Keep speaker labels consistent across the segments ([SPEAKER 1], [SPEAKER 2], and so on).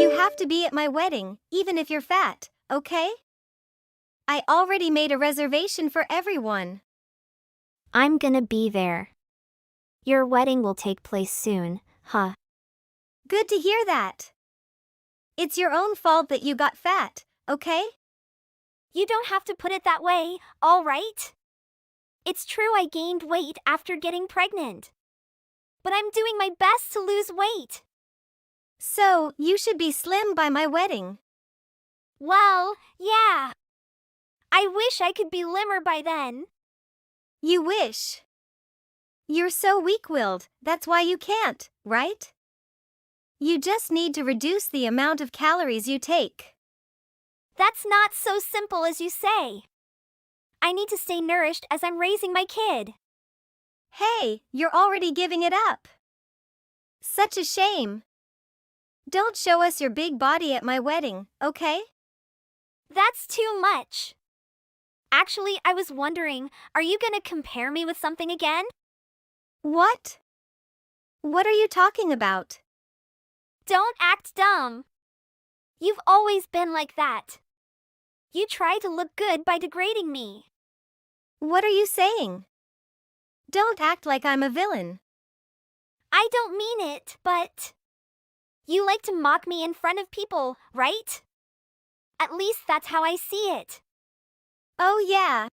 [SPEAKER 1] You have to be at my wedding, even if you're fat, okay? I already made a reservation for everyone.
[SPEAKER 2] I'm gonna be there. Your wedding will take place soon, huh?
[SPEAKER 1] Good to hear that. It's your own fault that you got fat, okay?
[SPEAKER 2] You don't have to put it that way, all right? It's true I gained weight after getting pregnant. But I'm doing my best to lose weight.
[SPEAKER 1] So, you should be slim by my wedding.
[SPEAKER 2] Well, yeah. I wish I could be limber by then.
[SPEAKER 1] You wish. You're so weak-willed, that's why you can't, right? You just need to reduce the amount of calories you take.
[SPEAKER 2] That's not so simple as you say. I need to stay nourished as I'm raising my kid.
[SPEAKER 1] Hey, you're already giving it up. Such a shame. Don't show us your big body at my wedding, okay?
[SPEAKER 2] That's too much. Actually, I was wondering, are you gonna compare me with something again?
[SPEAKER 1] What? What are you talking about?
[SPEAKER 2] Don't act dumb. You've always been like that. You try to look good by degrading me.
[SPEAKER 1] What are you saying? Don't act like I'm a villain.
[SPEAKER 2] I don't mean it, but you like to mock me in front of people, right? At least that's how I see it.
[SPEAKER 1] Oh yeah.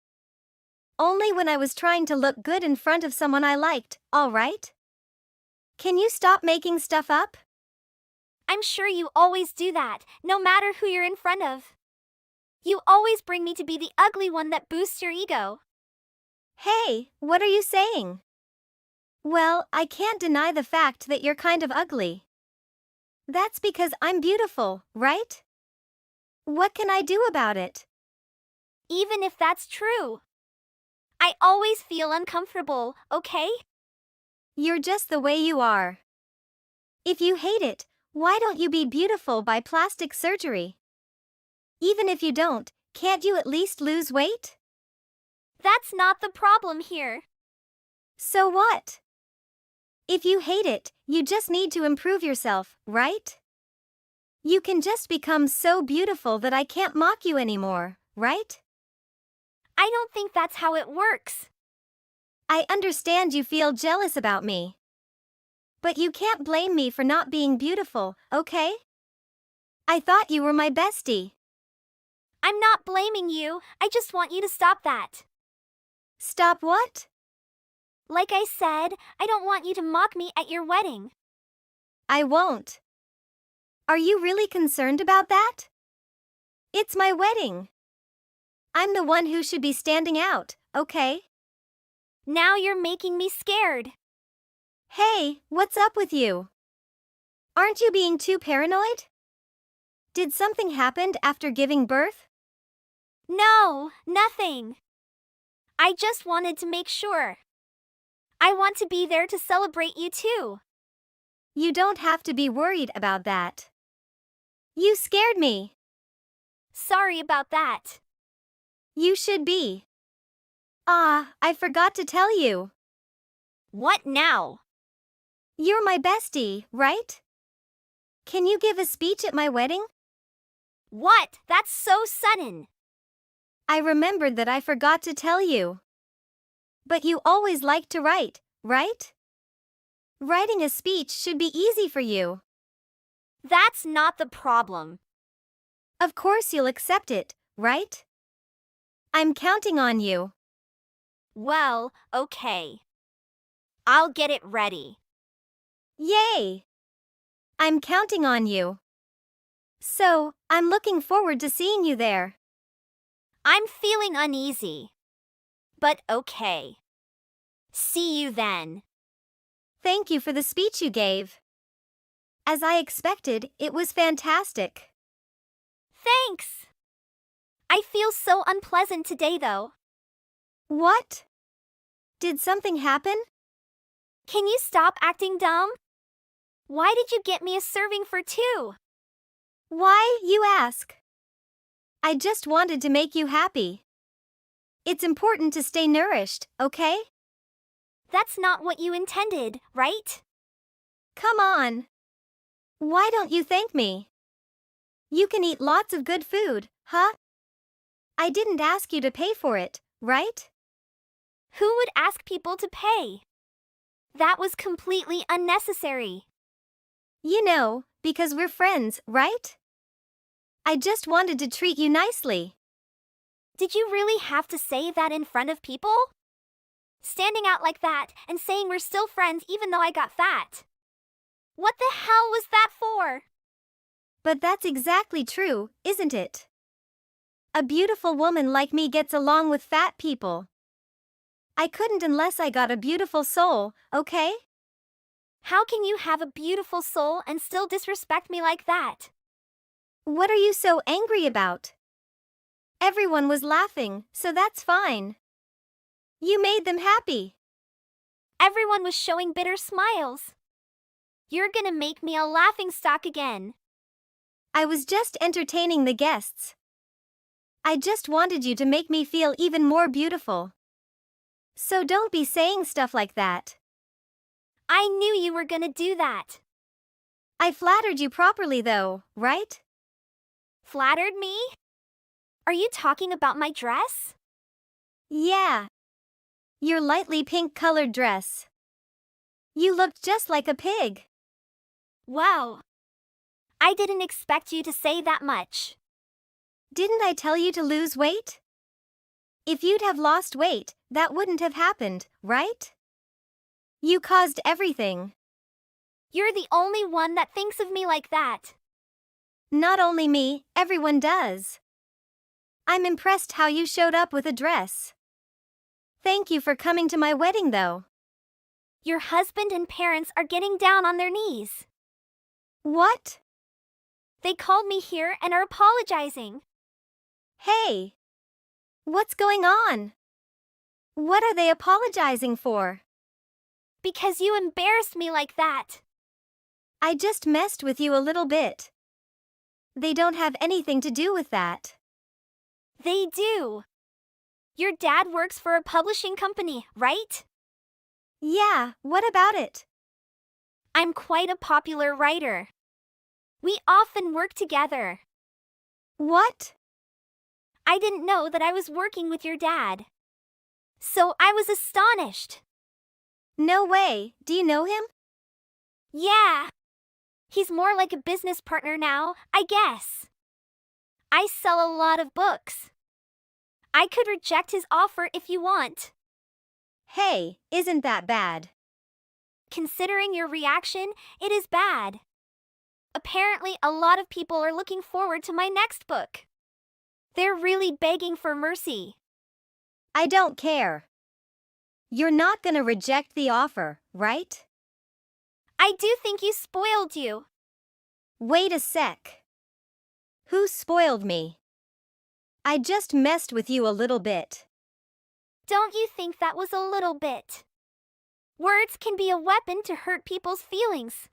[SPEAKER 1] Only when I was trying to look good in front of someone I liked, all right? Can you stop making stuff up?
[SPEAKER 2] I'm sure you always do that, no matter who you're in front of. You always bring me to be the ugly one that boosts your ego.
[SPEAKER 1] Hey, what are you saying? Well, I can't deny the fact that you're kind of ugly. That's because I'm beautiful, right? What can I do about it?
[SPEAKER 2] Even if that's true. I always feel uncomfortable, okay?
[SPEAKER 1] You're just the way you are. If you hate it, why don't you be beautiful by plastic surgery? Even if you don't, can't you at least lose weight?
[SPEAKER 2] That's not the problem here.
[SPEAKER 1] So what? If you hate it, you just need to improve yourself, right? You can just become so beautiful that I can't mock you anymore, right?
[SPEAKER 2] I don't think that's how it works.
[SPEAKER 1] I understand you feel jealous about me. But you can't blame me for not being beautiful, okay? I thought you were my bestie.
[SPEAKER 2] I'm not blaming you, I just want you to stop that.
[SPEAKER 1] Stop what?
[SPEAKER 2] Like I said, I don't want you to mock me at your wedding.
[SPEAKER 1] I won't. Are you really concerned about that? It's my wedding. I'm the one who should be standing out, okay?
[SPEAKER 2] Now you're making me scared.
[SPEAKER 1] Hey, what's up with you? Aren't you being too paranoid? Did something happen after giving birth?
[SPEAKER 2] No, nothing. I just wanted to make sure. I want to be there to celebrate you too.
[SPEAKER 1] You don't have to be worried about that. You scared me.
[SPEAKER 2] Sorry about that.
[SPEAKER 1] You should be. I forgot to tell you.
[SPEAKER 2] What now?
[SPEAKER 1] You're my bestie, right? Can you give a speech at my wedding?
[SPEAKER 2] What? That's so sudden.
[SPEAKER 1] I remembered that I forgot to tell you. But you always like to write, right? Writing a speech should be easy for you.
[SPEAKER 2] That's not the problem.
[SPEAKER 1] Of course you'll accept it, right? I'm counting on you.
[SPEAKER 2] Well, okay. I'll get it ready.
[SPEAKER 1] Yay! I'm counting on you. So, I'm looking forward to seeing you there.
[SPEAKER 2] I'm feeling uneasy. But okay. See you then.
[SPEAKER 1] Thank you for the speech you gave. As I expected, it was fantastic.
[SPEAKER 2] Thanks. I feel so unpleasant today though.
[SPEAKER 1] What? Did something happen?
[SPEAKER 2] Can you stop acting dumb? Why did you get me a serving for two?
[SPEAKER 1] Why, you ask? I just wanted to make you happy. It's important to stay nourished, okay?
[SPEAKER 2] That's not what you intended, right?
[SPEAKER 1] Come on. Why don't you thank me? You can eat lots of good food, huh? I didn't ask you to pay for it, right?
[SPEAKER 2] Who would ask people to pay? That was completely unnecessary.
[SPEAKER 1] You know, because we're friends, right? I just wanted to treat you nicely.
[SPEAKER 2] Did you really have to say that in front of people? Standing out like that and saying we're still friends even though I got fat. What the hell was that for?
[SPEAKER 1] But that's exactly true, isn't it? A beautiful woman like me gets along with fat people. I couldn't unless I got a beautiful soul, okay?
[SPEAKER 2] How can you have a beautiful soul and still disrespect me like that?
[SPEAKER 1] What are you so angry about? Everyone was laughing, so that's fine. You made them happy.
[SPEAKER 2] Everyone was showing bitter smiles. You're gonna make me a laughingstock again.
[SPEAKER 1] I was just entertaining the guests. I just wanted you to make me feel even more beautiful. So don't be saying stuff like that.
[SPEAKER 2] I knew you were gonna do that.
[SPEAKER 1] I flattered you properly though, right?
[SPEAKER 2] Flattered me? Are you talking about my dress?
[SPEAKER 1] Yeah. Your lightly pink-colored dress. You looked just like a pig.
[SPEAKER 2] Wow. I didn't expect you to say that much.
[SPEAKER 1] Didn't I tell you to lose weight? If you'd have lost weight, that wouldn't have happened, right? You caused everything.
[SPEAKER 2] You're the only one that thinks of me like that.
[SPEAKER 1] Not only me, everyone does. I'm impressed how you showed up with a dress. Thank you for coming to my wedding though.
[SPEAKER 2] Your husband and parents are getting down on their knees.
[SPEAKER 1] What?
[SPEAKER 2] They called me here and are apologizing.
[SPEAKER 1] Hey! What's going on? What are they apologizing for?
[SPEAKER 2] Because you embarrassed me like that.
[SPEAKER 1] I just messed with you a little bit. They don't have anything to do with that.
[SPEAKER 2] They do. Your dad works for a publishing company, right?
[SPEAKER 1] Yeah, what about it?
[SPEAKER 2] I'm quite a popular writer. We often work together.
[SPEAKER 1] What?
[SPEAKER 2] I didn't know that I was working with your dad. So I was astonished.
[SPEAKER 1] No way, do you know him?
[SPEAKER 2] Yeah. He's more like a business partner now, I guess. I sell a lot of books. I could reject his offer if you want.
[SPEAKER 1] Hey, isn't that bad?
[SPEAKER 2] Considering your reaction, it is bad. Apparently, a lot of people are looking forward to my next book. They're really begging for mercy.
[SPEAKER 1] I don't care. You're not gonna reject the offer, right?
[SPEAKER 2] I do think you spoiled you.
[SPEAKER 1] Wait a sec. Who spoiled me? I just messed with you a little bit.
[SPEAKER 2] Don't you think that was a little bit? Words can be a weapon to hurt people's feelings.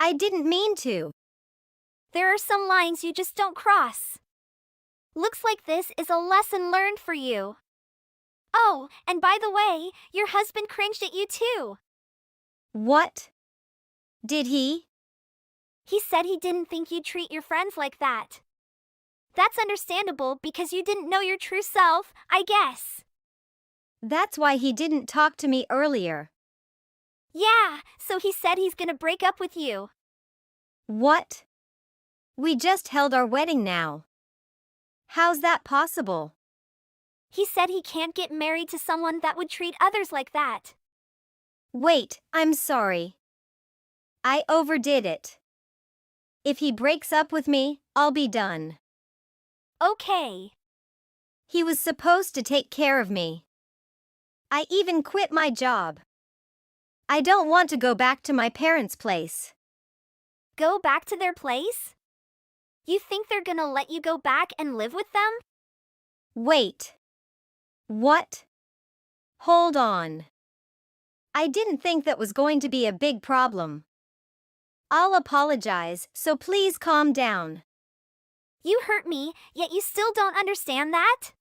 [SPEAKER 1] I didn't mean to.
[SPEAKER 2] There are some lines you just don't cross. Looks like this is a lesson learned for you. Oh, and by the way, your husband cringed at you too.
[SPEAKER 1] What? Did he?
[SPEAKER 2] He said he didn't think you'd treat your friends like that. That's understandable because you didn't know your true self, I guess.
[SPEAKER 1] That's why he didn't talk to me earlier.
[SPEAKER 2] Yeah, so he said he's gonna break up with you.
[SPEAKER 1] What? We just held our wedding now. How's that possible?
[SPEAKER 2] He said he can't get married to someone that would treat others like that.
[SPEAKER 1] Wait, I'm sorry. I overdid it. If he breaks up with me, I'll be done.
[SPEAKER 2] Okay.
[SPEAKER 1] He was supposed to take care of me. I even quit my job. I don't want to go back to my parents' place.
[SPEAKER 2] Go back to their place? You think they're gonna let you go back and live with them?
[SPEAKER 1] Wait. What? Hold on. I didn't think that was going to be a big problem. I'll apologize, so please calm down.
[SPEAKER 2] You hurt me, yet you still don't understand that?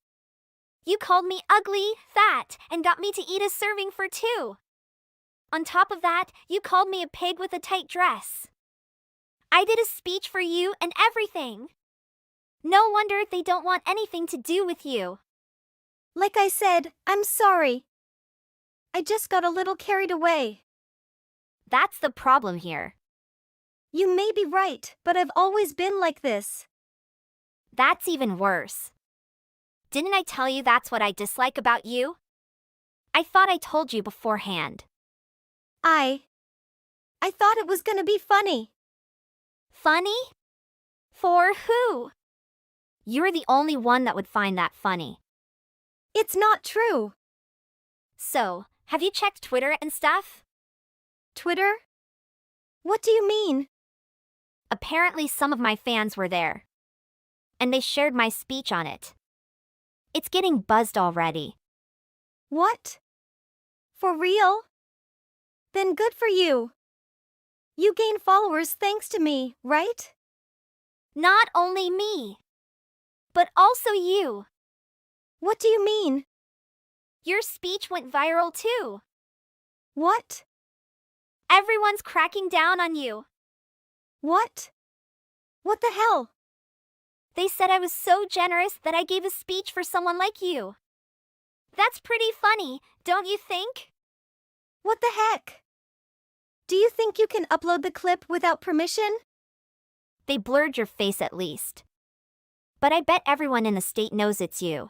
[SPEAKER 2] You called me ugly, fat, and got me to eat a serving for two. On top of that, you called me a pig with a tight dress. I did a speech for you and everything. No wonder they don't want anything to do with you.
[SPEAKER 1] Like I said, I'm sorry. I just got a little carried away.
[SPEAKER 2] That's the problem here.
[SPEAKER 1] You may be right, but I've always been like this.
[SPEAKER 2] That's even worse. Didn't I tell you that's what I dislike about you? I thought I told you beforehand.
[SPEAKER 1] I thought it was gonna be funny.
[SPEAKER 2] Funny? For who? You're the only one that would find that funny.
[SPEAKER 1] It's not true.
[SPEAKER 2] So, have you checked Twitter and stuff?
[SPEAKER 1] Twitter? What do you mean?
[SPEAKER 2] Apparently some of my fans were there. And they shared my speech on it. It's getting buzzed already.
[SPEAKER 1] What? For real? Then good for you. You gain followers thanks to me, right?
[SPEAKER 2] Not only me, but also you.
[SPEAKER 1] What do you mean?
[SPEAKER 2] Your speech went viral too.
[SPEAKER 1] What?
[SPEAKER 2] Everyone's cracking down on you.
[SPEAKER 1] What? What the hell?
[SPEAKER 2] They said I was so generous that I gave a speech for someone like you. That's pretty funny, don't you think?
[SPEAKER 1] What the heck? Do you think you can upload the clip without permission?
[SPEAKER 2] They blurred your face at least. But I bet everyone in the state knows it's you.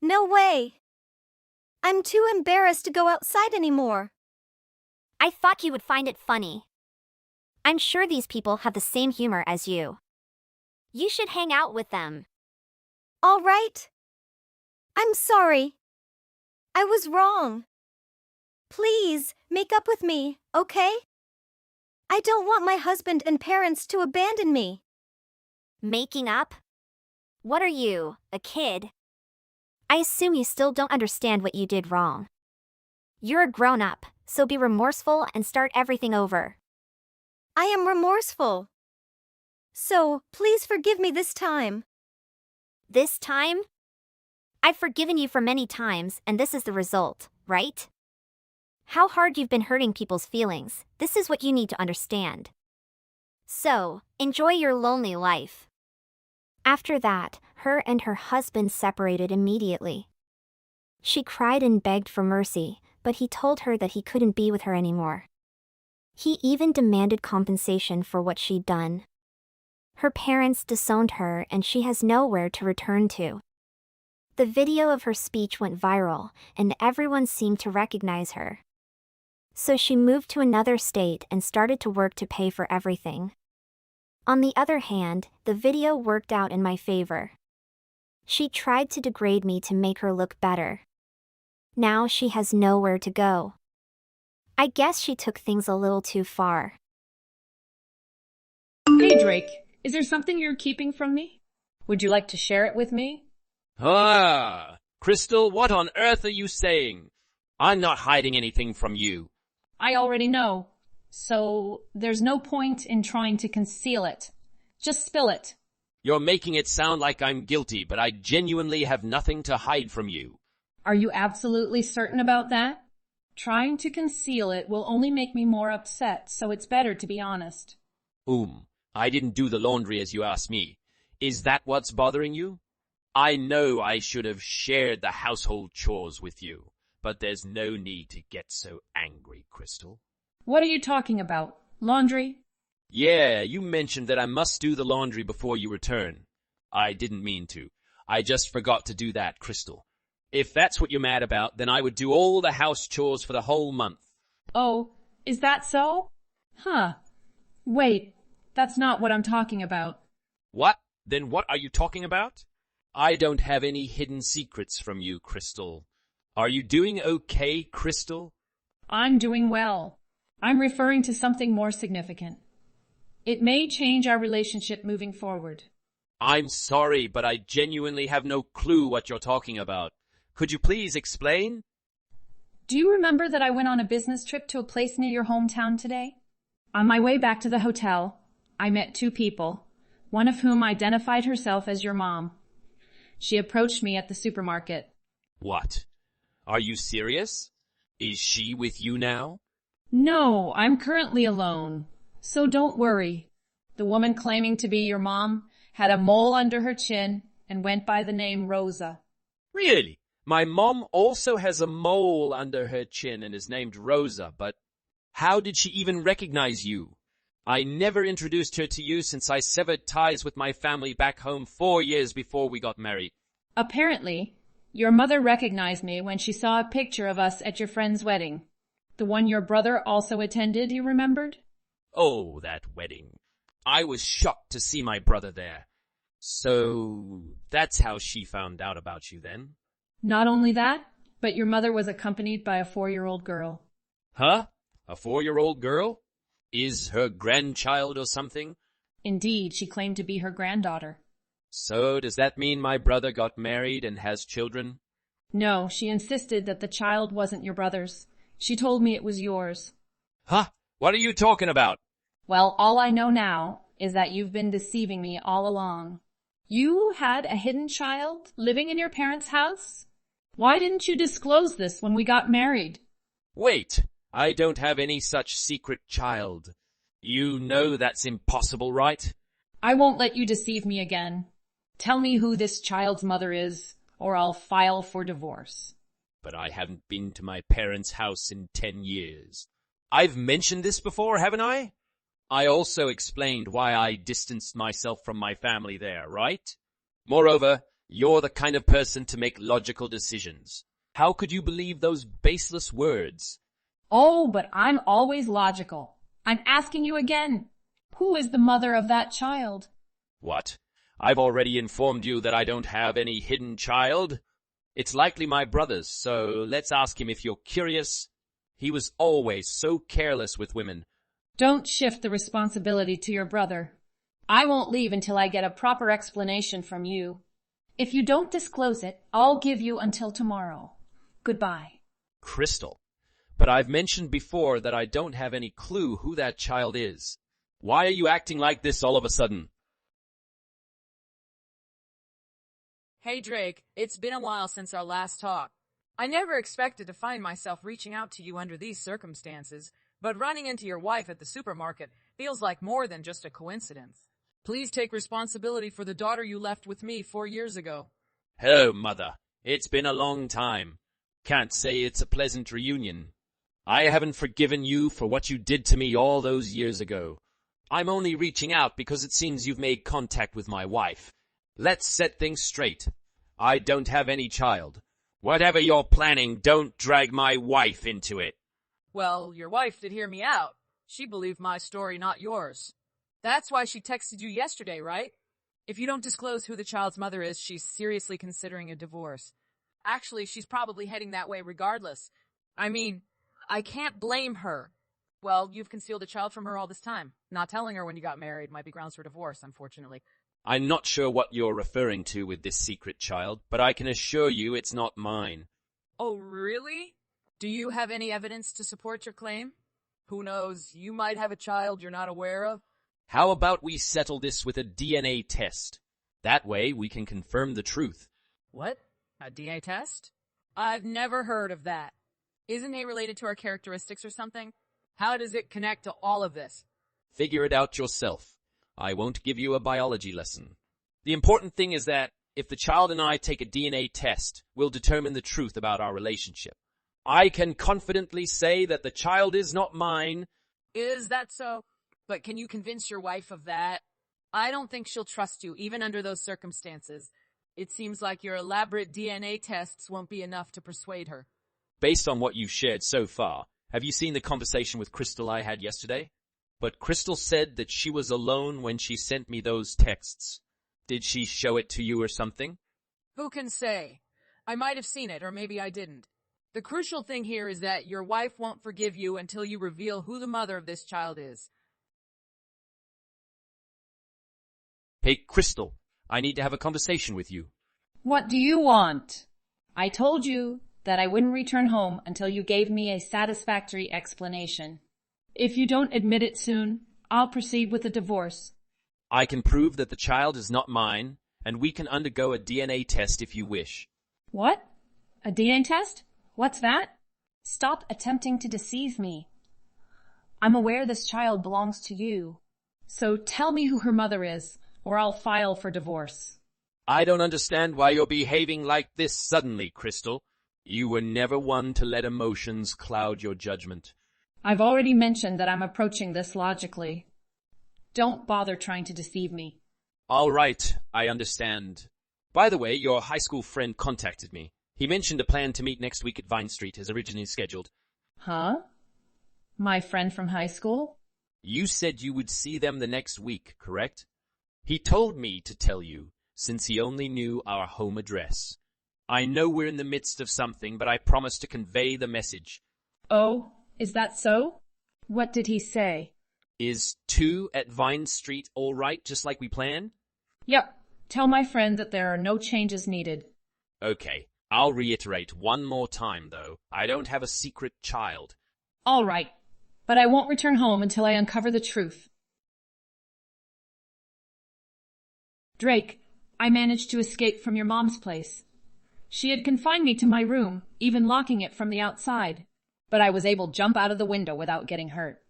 [SPEAKER 1] No way. I'm too embarrassed to go outside anymore.
[SPEAKER 2] I thought you would find it funny. I'm sure these people have the same humor as you. You should hang out with them.
[SPEAKER 1] All right. I'm sorry. I was wrong. Please, make up with me, okay? I don't want my husband and parents to abandon me.
[SPEAKER 2] Making up? What are you, a kid? I assume you still don't understand what you did wrong. You're a grown-up, so be remorseful and start everything over.
[SPEAKER 1] I am remorseful. So, please forgive me this time.
[SPEAKER 2] This time? I've forgiven you for many times, and this is the result, right? How hard you've been hurting people's feelings, this is what you need to understand. So, enjoy your lonely life. After that, her and her husband separated immediately. She cried and begged for mercy, but he told her that he couldn't be with her anymore. He even demanded compensation for what she'd done. Her parents disowned her and she has nowhere to return to. The video of her speech went viral, and everyone seemed to recognize her. So she moved to another state and started to work to pay for everything. On the other hand, the video worked out in my favor. She tried to degrade me to make her look better. Now she has nowhere to go. I guess she took things a little too far.
[SPEAKER 3] Hey Drake, is there something you're keeping from me? Would you like to share it with me?
[SPEAKER 4] Ah, Crystal, what on earth are you saying? I'm not hiding anything from you.
[SPEAKER 3] I already know, so there's no point in trying to conceal it. Just spill it.
[SPEAKER 4] You're making it sound like I'm guilty, but I genuinely have nothing to hide from you.
[SPEAKER 3] Are you absolutely certain about that? Trying to conceal it will only make me more upset, so it's better to be honest.
[SPEAKER 4] I didn't do the laundry as you asked me. Is that what's bothering you? I know I should have shared the household chores with you, but there's no need to get so angry, Crystal.
[SPEAKER 3] What are you talking about? Laundry?
[SPEAKER 4] Yeah, you mentioned that I must do the laundry before you return. I didn't mean to. I just forgot to do that, Crystal. If that's what you're mad about, then I would do all the house chores for the whole month.
[SPEAKER 3] Oh, is that so? Huh. Wait, that's not what I'm talking about.
[SPEAKER 4] What? Then what are you talking about? I don't have any hidden secrets from you, Crystal. Are you doing okay, Crystal?
[SPEAKER 3] I'm doing well. I'm referring to something more significant. It may change our relationship moving forward.
[SPEAKER 4] I'm sorry, but I genuinely have no clue what you're talking about. Could you please explain?
[SPEAKER 3] Do you remember that I went on a business trip to a place near your hometown today? On my way back to the hotel, I met two people, one of whom identified herself as your mom. She approached me at the supermarket.
[SPEAKER 4] What? Are you serious? Is she with you now?
[SPEAKER 3] No, I'm currently alone, so don't worry. The woman claiming to be your mom had a mole under her chin and went by the name Rosa.
[SPEAKER 4] Really? My mom also has a mole under her chin and is named Rosa, but how did she even recognize you? I never introduced her to you since I severed ties with my family back home 4 years before we got married.
[SPEAKER 3] Apparently, your mother recognized me when she saw a picture of us at your friend's wedding. The one your brother also attended, you remembered?
[SPEAKER 4] Oh, that wedding. I was shocked to see my brother there. So, that's how she found out about you then?
[SPEAKER 3] Not only that, but your mother was accompanied by a 4-year-old girl.
[SPEAKER 4] Huh? A 4-year-old girl? Is her grandchild or something?
[SPEAKER 3] Indeed, she claimed to be her granddaughter.
[SPEAKER 4] So, does that mean my brother got married and has children?
[SPEAKER 3] No, she insisted that the child wasn't your brother's. She told me it was yours.
[SPEAKER 4] Huh? What are you talking about?
[SPEAKER 3] Well, all I know now is that you've been deceiving me all along. You had a hidden child living in your parents' house? Why didn't you disclose this when we got married?
[SPEAKER 4] Wait, I don't have any such secret child. You know that's impossible, right?
[SPEAKER 3] I won't let you deceive me again. Tell me who this child's mother is, or I'll file for divorce.
[SPEAKER 4] But I haven't been to my parents' house in 10 years. I've mentioned this before, haven't I? I also explained why I distanced myself from my family there, right? Moreover, you're the kind of person to make logical decisions. How could you believe those baseless words?
[SPEAKER 3] Oh, but I'm always logical. I'm asking you again. Who is the mother of that child?
[SPEAKER 4] What? I've already informed you that I don't have any hidden child. It's likely my brother's, so let's ask him if you're curious. He was always so careless with women.
[SPEAKER 3] Don't shift the responsibility to your brother. I won't leave until I get a proper explanation from you. If you don't disclose it, I'll give you until tomorrow. Goodbye.
[SPEAKER 4] Crystal. But I've mentioned before that I don't have any clue who that child is. Why are you acting like this all of a sudden?
[SPEAKER 5] Hey Drake, it's been a while since our last talk. I never expected to find myself reaching out to you under these circumstances, but running into your wife at the supermarket feels like more than just a coincidence. Please take responsibility for the daughter you left with me 4 years ago.
[SPEAKER 4] Oh, Mother, it's been a long time. Can't say it's a pleasant reunion. I haven't forgiven you for what you did to me all those years ago. I'm only reaching out because it seems you've made contact with my wife. Let's set things straight. I don't have any child. Whatever you're planning, don't drag my wife into it.
[SPEAKER 5] Well, your wife did hear me out. She believed my story, not yours. That's why she texted you yesterday, right? If you don't disclose who the child's mother is, she's seriously considering a divorce. Actually, she's probably heading that way regardless. I mean, I can't blame her. Well, you've concealed the child from her all this time. Not telling her when you got married might be grounds for divorce, unfortunately.
[SPEAKER 4] I'm not sure what you're referring to with this secret child, but I can assure you it's not mine.
[SPEAKER 5] Oh, really? Do you have any evidence to support your claim? Who knows, you might have a child you're not aware of.
[SPEAKER 4] How about we settle this with a DNA test? That way we can confirm the truth.
[SPEAKER 5] What? A DNA test? I've never heard of that. Isn't it related to our characteristics or something? How does it connect to all of this?
[SPEAKER 4] Figure it out yourself. I won't give you a biology lesson. The important thing is that if the child and I take a DNA test, we'll determine the truth about our relationship. I can confidently say that the child is not mine.
[SPEAKER 5] Is that so? But can you convince your wife of that? I don't think she'll trust you, even under those circumstances. It seems like your elaborate DNA tests won't be enough to persuade her.
[SPEAKER 4] Based on what you've shared so far, have you seen the conversation with Crystal I had yesterday? But Crystal said that she was alone when she sent me those texts. Did she show it to you or something?
[SPEAKER 5] Who can say? I might have seen it, or maybe I didn't. The crucial thing here is that your wife won't forgive you until you reveal who the mother of this child is.
[SPEAKER 4] Hey, Crystal, I need to have a conversation with you.
[SPEAKER 3] What do you want? I told you that I wouldn't return home until you gave me a satisfactory explanation. If you don't admit it soon, I'll proceed with a divorce.
[SPEAKER 4] I can prove that the child is not mine, and we can undergo a DNA test if you wish.
[SPEAKER 3] What? A DNA test? What's that? Stop attempting to deceive me. I'm aware this child belongs to you. So tell me who her mother is, or I'll file for divorce.
[SPEAKER 4] I don't understand why you're behaving like this suddenly, Crystal. You were never one to let emotions cloud your judgment.
[SPEAKER 3] I've already mentioned that I'm approaching this logically. Don't bother trying to deceive me.
[SPEAKER 4] All right, I understand. By the way, your high school friend contacted me. He mentioned a plan to meet next week at Vine Street as originally scheduled.
[SPEAKER 3] Huh? My friend from high school?
[SPEAKER 4] You said you would see them the next week, correct? He told me to tell you, since he only knew our home address. I know we're in the midst of something, but I promise to convey the message.
[SPEAKER 3] Oh, is that so? What did he say?
[SPEAKER 4] Is 2 at Vine Street all right, just like we planned?
[SPEAKER 3] Yep. Tell my friend that there are no changes needed.
[SPEAKER 4] Okay, I'll reiterate one more time, though. I don't have a secret child.
[SPEAKER 3] All right, but I won't return home until I uncover the truth. Drake, I managed to escape from your mom's place. She had confined me to my room, even locking it from the outside. But I was able to jump out of the window without getting hurt.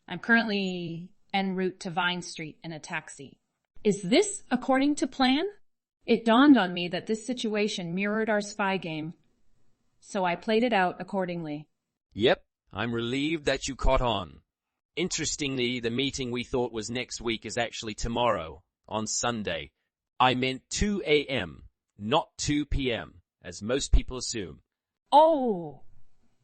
[SPEAKER 3] I'm currently en route to Vine Street in a taxi. Is this according to plan? It dawned on me that this situation mirrored our spy game, so I played it out accordingly.
[SPEAKER 4] Yep, I'm relieved that you caught on. Interestingly, the meeting we thought was next week is actually tomorrow, on Sunday. I meant 2 a.m., not 2 p.m., as most people assume.
[SPEAKER 3] Oh,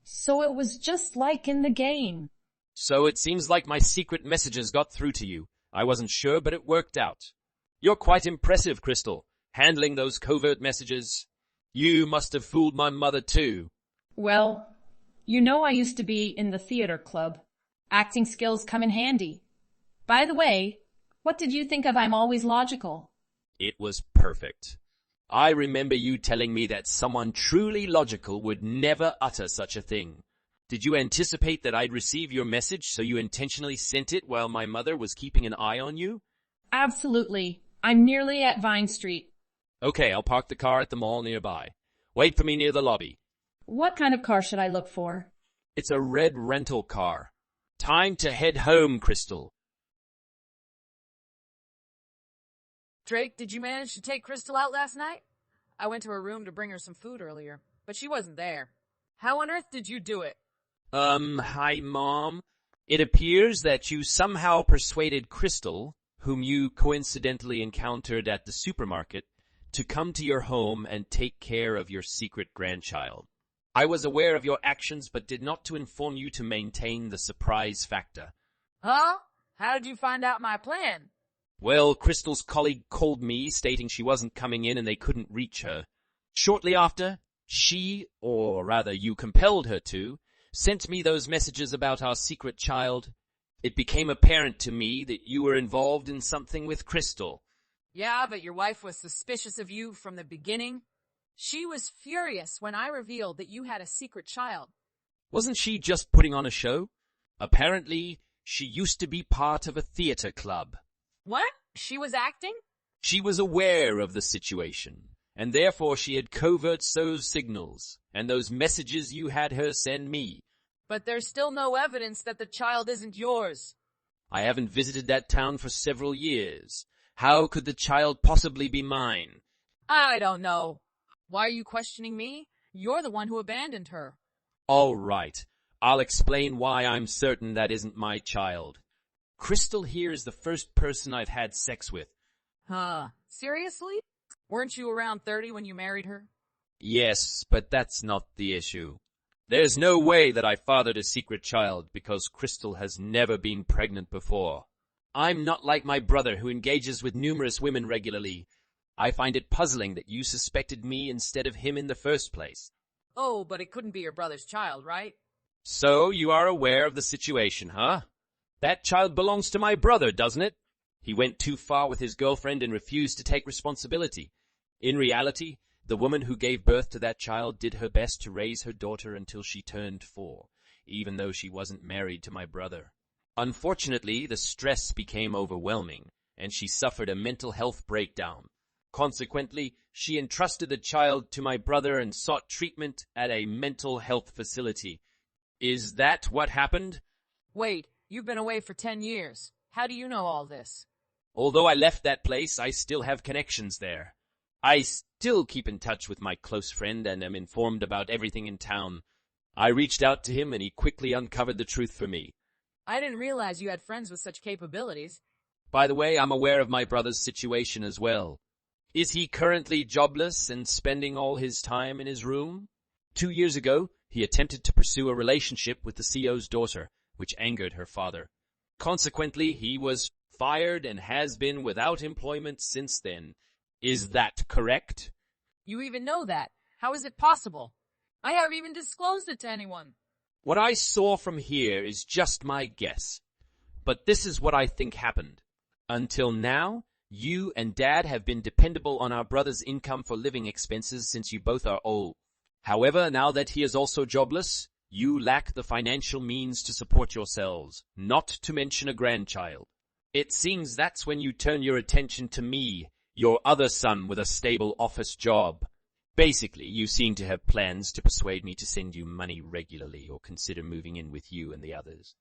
[SPEAKER 3] so it was just like in the game.
[SPEAKER 4] So it seems like my secret messages got through to you. I wasn't sure, but it worked out. You're quite impressive, Crystal, handling those covert messages. You must have fooled my mother too.
[SPEAKER 3] Well, you know I used to be in the theater club. Acting skills come in handy. By the way, what did you think of I'm Always Logical?
[SPEAKER 4] It was perfect. I remember you telling me that someone truly logical would never utter such a thing. Did you anticipate that I'd receive your message, so you intentionally sent it while my mother was keeping an eye on you?
[SPEAKER 3] Absolutely. I'm nearly at Vine Street.
[SPEAKER 4] Okay, I'll park the car at the mall nearby. Wait for me near the lobby.
[SPEAKER 3] What kind of car should I look for?
[SPEAKER 4] It's a red rental car. Time to head home, Crystal.
[SPEAKER 5] Drake, did you manage to take Crystal out last night? I went to her room to bring her some food earlier, but she wasn't there. How on earth did you do it?
[SPEAKER 4] Hi, Mom. It appears that you somehow persuaded Crystal, whom you coincidentally encountered at the supermarket, to come to your home and take care of your secret grandchild. I was aware of your actions, but did not to inform you to maintain the surprise factor.
[SPEAKER 5] Huh? How did you find out my plan?
[SPEAKER 4] Well, Crystal's colleague called me, stating she wasn't coming in and they couldn't reach her. Shortly after, she, or rather you compelled her to, sent me those messages about our secret child. It became apparent to me that you were involved in something with Crystal.
[SPEAKER 5] Yeah, but your wife was suspicious of you from the beginning. She was furious when I revealed that you had a secret child.
[SPEAKER 4] Wasn't she just putting on a show? Apparently, she used to be part of a theater club.
[SPEAKER 5] What? She was acting?
[SPEAKER 4] She was aware of the situation, and therefore she had covert those signals, and those messages you had her send me.
[SPEAKER 5] But there's still no evidence that the child isn't yours.
[SPEAKER 4] I haven't visited that town for several years. How could the child possibly be mine?
[SPEAKER 5] I don't know. Why are you questioning me? You're the one who abandoned her.
[SPEAKER 4] All right. I'll explain why I'm certain that isn't my child. Crystal here is the first person I've had sex with.
[SPEAKER 5] Huh. Seriously? Weren't you around 30 when you married her?
[SPEAKER 4] Yes, but that's not the issue. There's no way that I fathered a secret child because Crystal has never been pregnant before. I'm not like my brother who engages with numerous women regularly. I find it puzzling that you suspected me instead of him in the first place.
[SPEAKER 5] Oh, but it couldn't be your brother's child, right?
[SPEAKER 4] So you are aware of the situation, huh? That child belongs to my brother, doesn't it? He went too far with his girlfriend and refused to take responsibility. In reality, the woman who gave birth to that child did her best to raise her daughter until she turned 4, even though she wasn't married to my brother. Unfortunately, the stress became overwhelming, and she suffered a mental health breakdown. Consequently, she entrusted the child to my brother and sought treatment at a mental health facility. Is that what happened?
[SPEAKER 5] Wait, you've been away for 10 years. How do you know all this?
[SPEAKER 4] Although I left that place, I still have connections there. I still keep in touch with my close friend and am informed about everything in town. I reached out to him and he quickly uncovered the truth for me.
[SPEAKER 5] I didn't realize you had friends with such capabilities.
[SPEAKER 4] By the way, I'm aware of my brother's situation as well. Is he currently jobless and spending all his time in his room? 2 years ago, he attempted to pursue a relationship with the CEO's daughter, which angered her father. Consequently, he was fired and has been without employment since then. Is that correct?
[SPEAKER 5] You even know that. How is it possible? I haven't even disclosed it to anyone.
[SPEAKER 4] What I saw from here is just my guess. But this is what I think happened. Until now, you and Dad have been dependable on our brother's income for living expenses since you both are old. However, now that he is also jobless, you lack the financial means to support yourselves, not to mention a grandchild. It seems that's when you turn your attention to me, your other son with a stable office job. Basically, you seem to have plans to persuade me to send you money regularly or consider moving in with you and the others.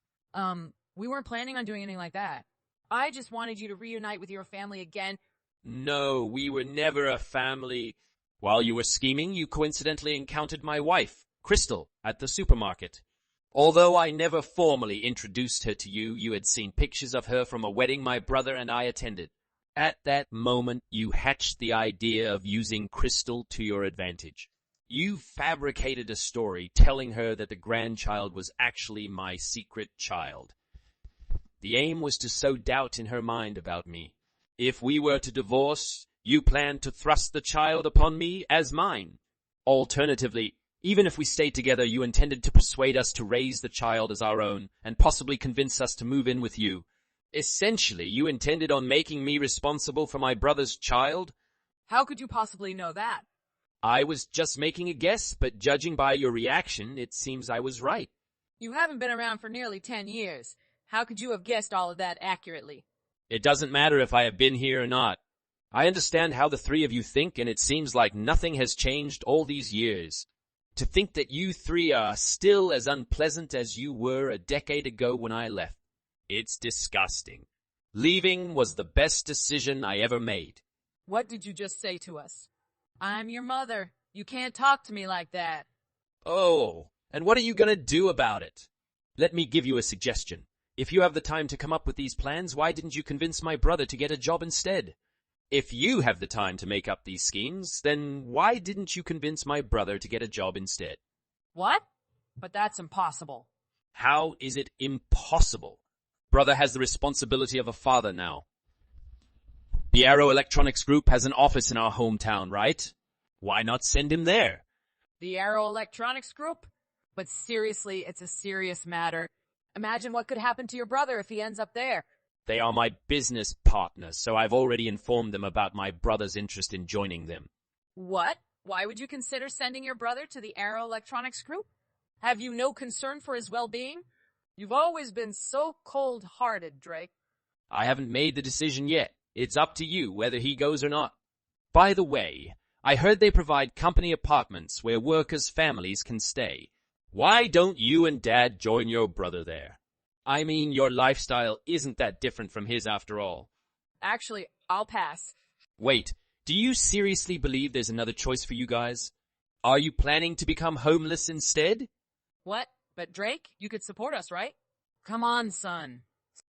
[SPEAKER 5] We weren't planning on doing anything like that. I just wanted you to reunite with your family again.
[SPEAKER 4] No, we were never a family. While you were scheming, you coincidentally encountered my wife, Crystal, at the supermarket. Although I never formally introduced her to you, you had seen pictures of her from a wedding my brother and I attended. At that moment, you hatched the idea of using Crystal to your advantage. You fabricated a story telling her that the grandchild was actually my secret child. The aim was to sow doubt in her mind about me. If we were to divorce, you planned to thrust the child upon me as mine. Alternatively, even if we stayed together, you intended to persuade us to raise the child as our own and possibly convince us to move in with you. Essentially, you intended on making me responsible for my brother's child?
[SPEAKER 5] How could you possibly know that?
[SPEAKER 4] I was just making a guess, but judging by your reaction, it seems I was right.
[SPEAKER 5] You haven't been around for nearly 10 years. How could you have guessed all of that accurately?
[SPEAKER 4] It doesn't matter if I have been here or not. I understand how the three of you think, and it seems like nothing has changed all these years. To think that you three are still as unpleasant as you were a decade ago when I left. It's disgusting. Leaving was the best decision I ever made.
[SPEAKER 5] What did you just say to us? I'm your mother. You can't talk to me like that.
[SPEAKER 4] Oh, and what are you going to do about it? Let me give you a suggestion. If you have the time to come up with these plans, why didn't you convince my brother to get a job instead? If you have the time to make up these schemes, then why didn't you convince my brother to get a job instead?
[SPEAKER 5] What? But that's impossible.
[SPEAKER 4] How is it impossible? Brother has the responsibility of a father now. The Arrow Electronics Group has an office in our hometown, right? Why not send him there?
[SPEAKER 5] The Arrow Electronics Group? But seriously, it's a serious matter. Imagine what could happen to your brother if he ends up there.
[SPEAKER 4] They are my business partners, so I've already informed them about my brother's interest in joining them.
[SPEAKER 5] What? Why would you consider sending your brother to the Arrow Electronics Group? Have you no concern for his well-being? You've always been so cold-hearted, Drake.
[SPEAKER 4] I haven't made the decision yet. It's up to you whether he goes or not. By the way, I heard they provide company apartments where workers' families can stay. Why don't you and Dad join your brother there? I mean, your lifestyle isn't that different from his after all.
[SPEAKER 5] Actually, I'll pass.
[SPEAKER 4] Wait, do you seriously believe there's another choice for you guys? Are you planning to become homeless instead?
[SPEAKER 5] What? But Drake, you could support us, right? Come on, son.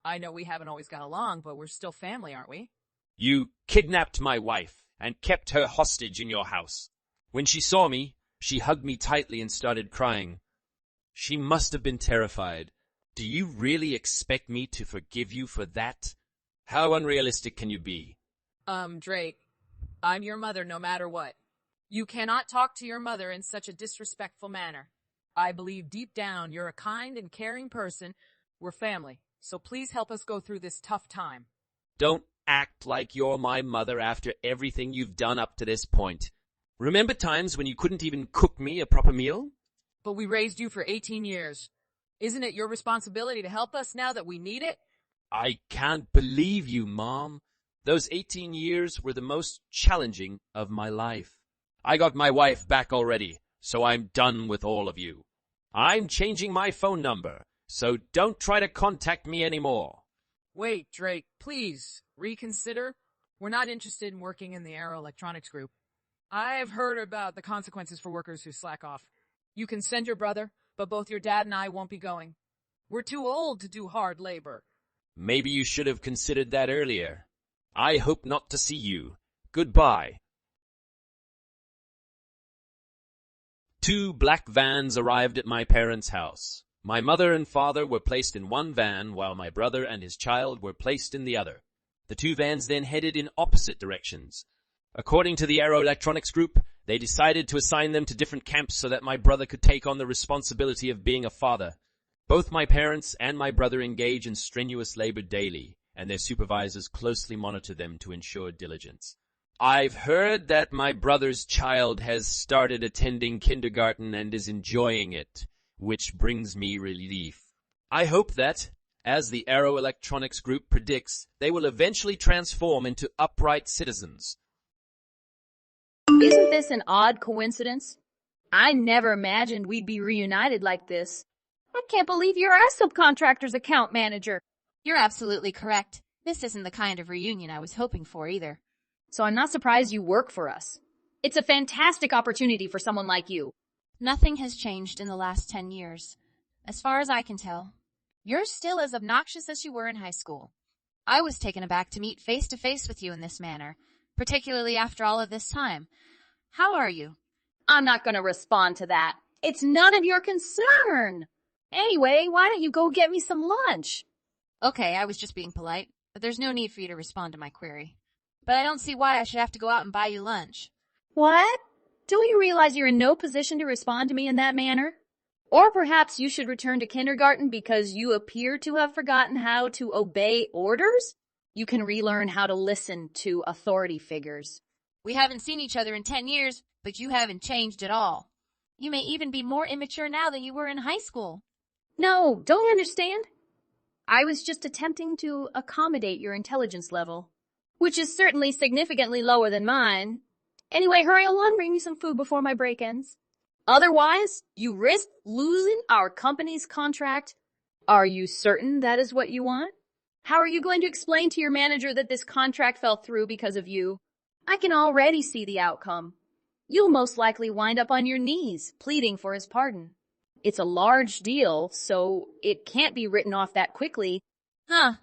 [SPEAKER 5] I know we haven't always got along, but we're still family, aren't we?
[SPEAKER 4] You kidnapped my wife and kept her hostage in your house. When she saw me, she hugged me tightly and started crying. She must have been terrified. Do you really expect me to forgive you for that? How unrealistic can you be?
[SPEAKER 5] Drake, I'm your mother no matter what. You cannot talk to your mother in such a disrespectful manner. I believe deep down you're a kind and caring person. We're family, so please help us go through this tough time.
[SPEAKER 4] Don't act like you're my mother after everything you've done up to this point. Remember times when you couldn't even cook me a proper meal?
[SPEAKER 5] But we raised you for 18 years. Isn't it your responsibility to help us now that we need it?
[SPEAKER 4] I can't believe you, Mom. Those 18 years were the most challenging of my life. I got my wife back already, so I'm done with all of you. I'm changing my phone number, so don't try to contact me anymore.
[SPEAKER 5] Wait, Drake, please, reconsider. We're not interested in working in the Aero Electronics Group. I've heard about the consequences for workers who slack off. You can send your brother, but both your dad and I won't be going. We're too old to do hard labor.
[SPEAKER 4] Maybe you should have considered that earlier. I hope not to see you. Goodbye. 2 black vans arrived at my parents' house. My mother and father were placed in one van, while my brother and his child were placed in the other. The 2 vans then headed in opposite directions. According to the Aero Electronics Group, they decided to assign them to different camps so that my brother could take on the responsibility of being a father. Both my parents and my brother engage in strenuous labor daily, and their supervisors closely monitor them to ensure diligence. I've heard that my brother's child has started attending kindergarten and is enjoying it, which brings me relief. I hope that, as the Aero Electronics Group predicts, they will eventually transform into upright citizens.
[SPEAKER 6] Isn't this an odd coincidence? I never imagined we'd be reunited like this. I can't believe you're our subcontractor's account manager.
[SPEAKER 7] You're absolutely correct. This isn't the kind of reunion I was hoping for either.
[SPEAKER 6] So I'm not surprised you work for us. It's a fantastic opportunity for someone like you.
[SPEAKER 7] Nothing has changed in the last 10 years. As far as I can tell, you're still as obnoxious as you were in high school. I was taken aback to meet face to face with you in this manner, particularly after all of this time. How are you?
[SPEAKER 6] I'm not going to respond to that. It's none of your concern. Anyway, why don't you go get me some lunch?
[SPEAKER 7] Okay, I was just being polite, but there's no need for you to respond to my query. But I don't see why I should have to go out and buy you lunch.
[SPEAKER 6] What? Don't you realize you're in no position to respond to me in that manner? Or perhaps you should return to kindergarten because you appear to have forgotten how to obey orders? You can relearn how to listen to authority figures.
[SPEAKER 7] We haven't seen each other in 10 years, but you haven't changed at all. You may even be more immature now than you were in high school.
[SPEAKER 6] No, don't you understand? I was just attempting to accommodate your intelligence level, which is certainly significantly lower than mine. Anyway, hurry along, bring me some food before my break ends. Otherwise, you risk losing our company's contract. Are you certain that is what you want? How are you going to explain to your manager that this contract fell through because of you? I can already see the outcome. You'll most likely wind up on your knees, pleading for his pardon. It's a large deal, so it can't be written off that quickly.
[SPEAKER 7] Huh.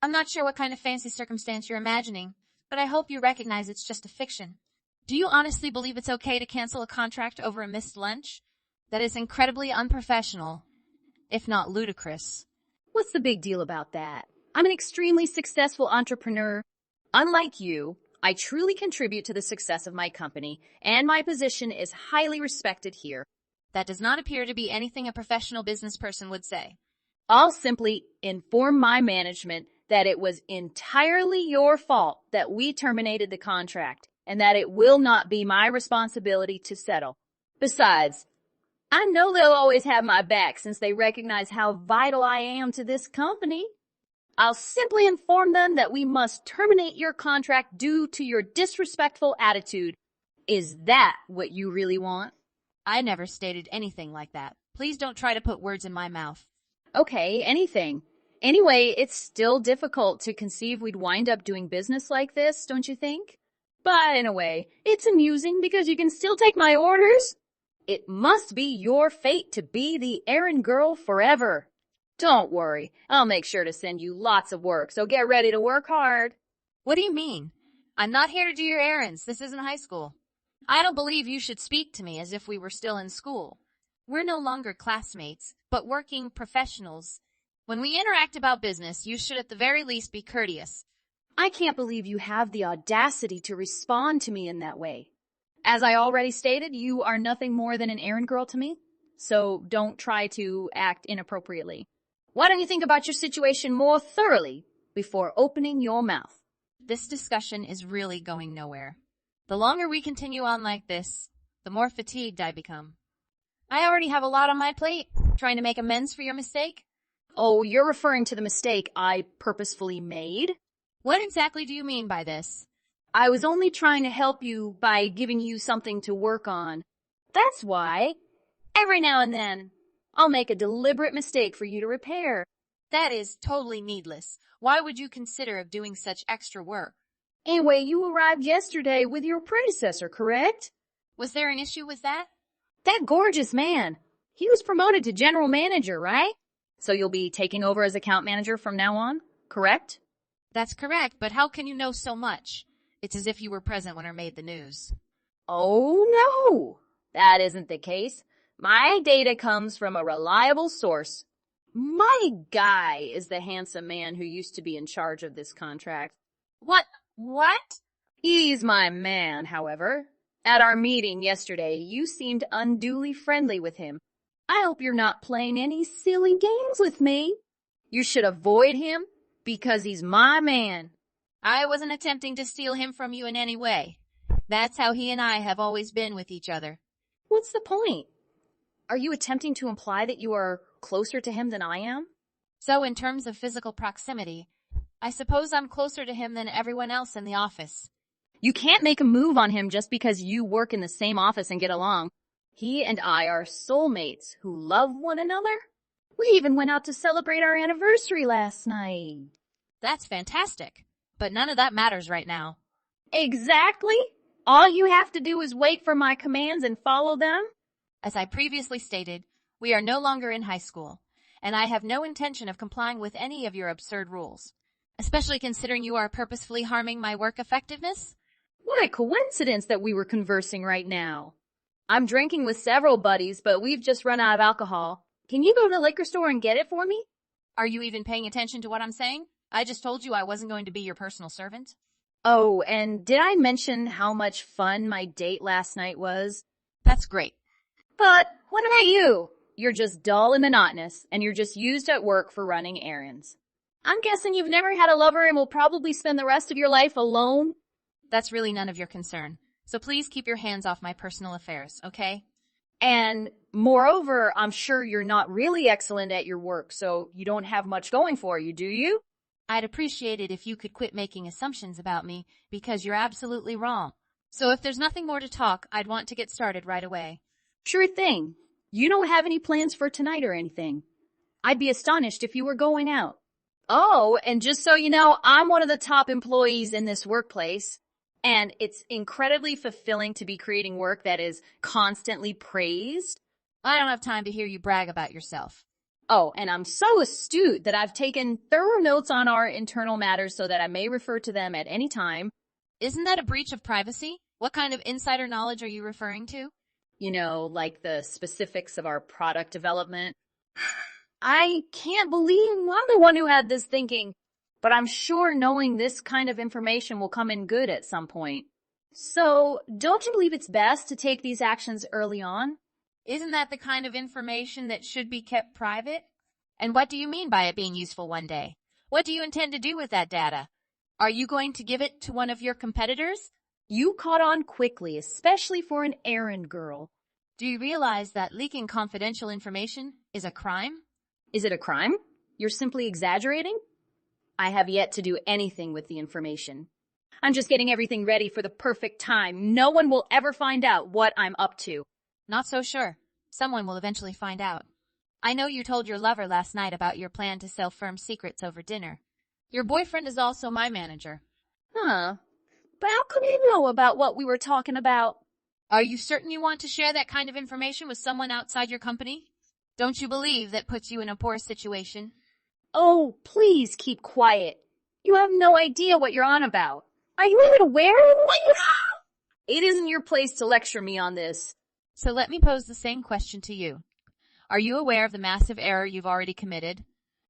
[SPEAKER 7] I'm not sure what kind of fancy circumstance you're imagining, but I hope you recognize it's just a fiction. Do you honestly believe it's okay to cancel a contract over a missed lunch? That is incredibly unprofessional, if not ludicrous.
[SPEAKER 6] What's the big deal about that? I'm an extremely successful entrepreneur. Unlike you, I truly contribute to the success of my company, and my position is highly respected here.
[SPEAKER 7] That does not appear to be anything a professional business person would say.
[SPEAKER 6] I'll simply inform my management that it was entirely your fault that we terminated the contract, and that it will not be my responsibility to settle. Besides, I know they'll always have my back since they recognize how vital I am to this company. I'll simply inform them that we must terminate your contract due to your disrespectful attitude. Is that what you really want?
[SPEAKER 7] I never stated anything like that. Please don't try to put words in my mouth.
[SPEAKER 6] Okay, anything. Anyway, it's still difficult to conceive we'd wind up doing business like this, don't you think? But in a way, it's amusing because you can still take my orders. It must be your fate to be the errand girl forever. Don't worry, I'll make sure to send you lots of work, so get ready to work hard.
[SPEAKER 7] What do you mean? I'm not here to do your errands. This isn't high school. I don't believe you should speak to me as if we were still in school. We're no longer classmates, but working professionals. When we interact about business, you should at the very least be courteous.
[SPEAKER 6] I can't believe you have the audacity to respond to me in that way. As I already stated, you are nothing more than an errand girl to me, so don't try to act inappropriately. Why don't you think about your situation more thoroughly before opening your mouth?
[SPEAKER 7] This discussion is really going nowhere. The longer we continue on like this, the more fatigued I become. I already have a lot on my plate, trying to make amends for your mistake.
[SPEAKER 6] Oh, you're referring to the mistake I purposefully made?
[SPEAKER 7] What exactly do you mean by this?
[SPEAKER 6] I was only trying to help you by giving you something to work on. That's why. Every now and then, I'll make a deliberate mistake for you to repair.
[SPEAKER 7] That is totally needless. Why would you consider of doing such extra work?
[SPEAKER 6] Anyway, you arrived yesterday with your predecessor, correct?
[SPEAKER 7] Was there an issue with that?
[SPEAKER 6] That gorgeous man. He was promoted to general manager, right? So you'll be taking over as account manager from now on, correct?
[SPEAKER 7] That's correct, but how can you know so much? It's as if you were present when I made the news.
[SPEAKER 6] Oh, no. That isn't the case. My data comes from a reliable source. My guy is the handsome man who used to be in charge of this contract.
[SPEAKER 7] What? What?
[SPEAKER 6] He's my man, however. At our meeting yesterday, you seemed unduly friendly with him. I hope you're not playing any silly games with me. You should avoid him because he's my man.
[SPEAKER 7] I wasn't attempting to steal him from you in any way. That's how he and I have always been with each other.
[SPEAKER 6] What's the point? Are you attempting to imply that you are closer to him than I am?
[SPEAKER 7] So in terms of physical proximity, I suppose I'm closer to him than everyone else in the office.
[SPEAKER 6] You can't make a move on him just because you work in the same office and get along. He and I are soulmates who love one another. We even went out to celebrate our anniversary last night.
[SPEAKER 7] That's fantastic, but none of that matters right now.
[SPEAKER 6] Exactly. All you have to do is wait for my commands and follow them.
[SPEAKER 7] As I previously stated, we are no longer in high school, and I have no intention of complying with any of your absurd rules, especially considering you are purposefully harming my work effectiveness.
[SPEAKER 6] What a coincidence that we were conversing right now. I'm drinking with several buddies, but we've just run out of alcohol. Can you go to the liquor store and get it for me?
[SPEAKER 7] Are you even paying attention to what I'm saying? I just told you I wasn't going to be your personal servant.
[SPEAKER 6] Oh, and did I mention how much fun my date last night was?
[SPEAKER 7] That's great.
[SPEAKER 6] But what about you? You're just dull and monotonous, and you're just used at work for running errands. I'm guessing you've never had a lover and will probably spend the rest of your life alone.
[SPEAKER 7] That's really none of your concern. So please keep your hands off my personal affairs, okay?
[SPEAKER 6] And moreover, I'm sure you're not really excellent at your work, so you don't have much going for you, do you?
[SPEAKER 7] I'd appreciate it if you could quit making assumptions about me, because you're absolutely wrong. So if there's nothing more to talk, I'd want to get started right away.
[SPEAKER 6] Sure thing. You don't have any plans for tonight or anything. I'd be astonished if you were going out. Oh, and just so you know, I'm one of the top employees in this workplace, and it's incredibly fulfilling to be creating work that is constantly praised.
[SPEAKER 7] I don't have time to hear you brag about yourself.
[SPEAKER 6] Oh, and I'm so astute that I've taken thorough notes on our internal matters so that I may refer to them at any time.
[SPEAKER 7] Isn't that a breach of privacy? What kind of insider knowledge are you referring to?
[SPEAKER 6] You know, like the specifics of our product development. I can't believe I'm the one who had this thinking, but I'm sure knowing this kind of information will come in good at some point. So, don't you believe it's best to take these actions early on?
[SPEAKER 7] Isn't that the kind of information that should be kept private? And what do you mean by it being useful one day? What do you intend to do with that data? Are you going to give it to one of your competitors?
[SPEAKER 6] You caught on quickly, especially for an errand girl.
[SPEAKER 7] Do you realize that leaking confidential information is a crime?
[SPEAKER 6] Is it a crime? You're simply exaggerating? I have yet to do anything with the information. I'm just getting everything ready for the perfect time. No one will ever find out what I'm up to.
[SPEAKER 7] Not so sure. Someone will eventually find out. I know you told your lover last night about your plan to sell firm secrets over dinner. Your boyfriend is also my manager.
[SPEAKER 6] Huh. But how could he know about what we were talking about?
[SPEAKER 7] Are you certain you want to share that kind of information with someone outside your company? Don't you believe that puts you in a poor situation?
[SPEAKER 6] Oh, please keep quiet. You have no idea what you're on about. Are you even aware of what you have? It isn't your place to lecture me on this.
[SPEAKER 7] So let me pose the same question to you. Are you aware of the massive error you've already committed?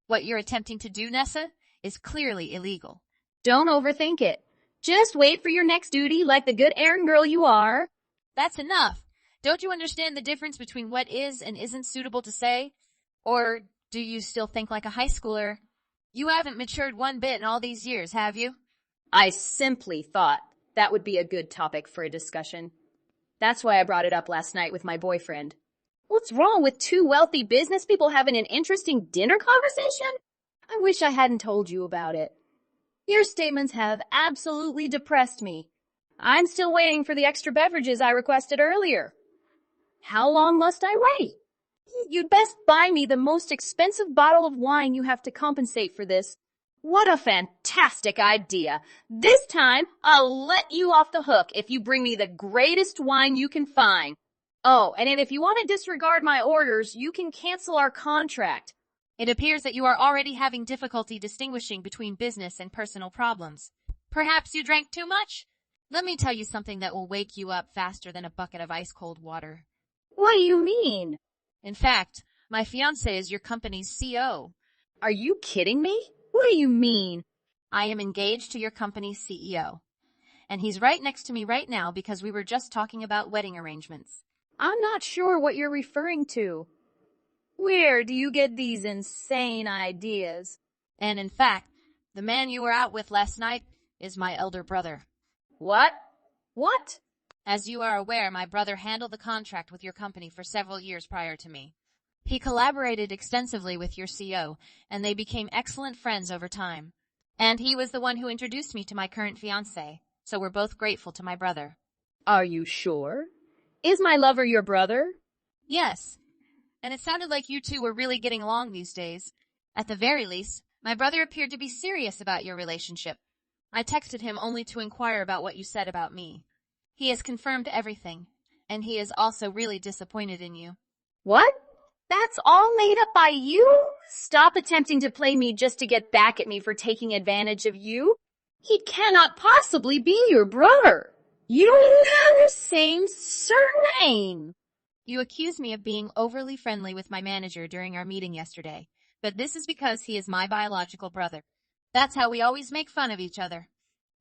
[SPEAKER 7] What you're attempting to do, Nessa, is clearly illegal.
[SPEAKER 6] Don't overthink it. Just wait for your next duty like the good errand girl you are.
[SPEAKER 7] That's enough. Don't you understand the difference between what is and isn't suitable to say? Or do you still think like a high schooler? You haven't matured one bit in all these years, have you?
[SPEAKER 6] I simply thought that would be a good topic for a discussion. That's why I brought it up last night with my boyfriend. What's wrong with two wealthy business people having an interesting dinner conversation? I wish I hadn't told you about it. Your statements have absolutely depressed me. I'm still waiting for the extra beverages I requested earlier. How long must I wait? You'd best buy me the most expensive bottle of wine you have to compensate for this. What a fantastic idea. This time, I'll let you off the hook if you bring me the greatest wine you can find. Oh, and if you want to disregard my orders, you can cancel our contract.
[SPEAKER 7] It appears that you are already having difficulty distinguishing between business and personal problems. Perhaps you drank too much? Let me tell you something that will wake you up faster than a bucket of ice-cold water.
[SPEAKER 6] What do you mean?
[SPEAKER 7] In fact, my fiancé is your company's CEO.
[SPEAKER 6] Are you kidding me? What do you mean?
[SPEAKER 7] I am engaged to your company's CEO. And he's right next to me right now because we were just talking about wedding arrangements.
[SPEAKER 6] I'm not sure what you're referring to. Where do you get these insane ideas?
[SPEAKER 7] And in fact, the man you were out with last night is my elder brother.
[SPEAKER 6] What? What?
[SPEAKER 7] As you are aware, my brother handled the contract with your company for several years prior to me. He collaborated extensively with your CEO, and they became excellent friends over time. And he was the one who introduced me to my current fiancé, so we're both grateful to my brother.
[SPEAKER 6] Are you sure? Is my lover your brother?
[SPEAKER 7] Yes, and it sounded like you two were really getting along these days. At the very least, my brother appeared to be serious about your relationship. I texted him only to inquire about what you said about me. He has confirmed everything, and he is also really disappointed in you.
[SPEAKER 6] What? That's all made up by you? Stop attempting to play me just to get back at me for taking advantage of you. He cannot possibly be your brother. You don't have the same surname.
[SPEAKER 7] You accuse me of being overly friendly with my manager during our meeting yesterday, but this is because he is my biological brother. That's how we always make fun of each other.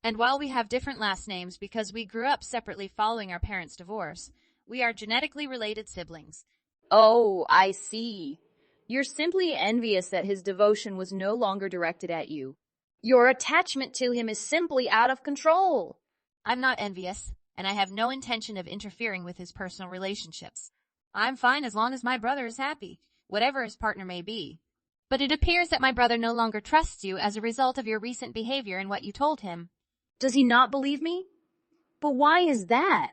[SPEAKER 7] And while we have different last names because we grew up separately following our parents' divorce, we are genetically related siblings.
[SPEAKER 6] Oh, I see. You're simply envious that his devotion was no longer directed at you. Your attachment to him is simply out of control.
[SPEAKER 7] I'm not envious, and I have no intention of interfering with his personal relationships. I'm fine as long as my brother is happy, whatever his partner may be. But it appears that my brother no longer trusts you as a result of your recent behavior and what you told him.
[SPEAKER 6] Does he not believe me? But why is that?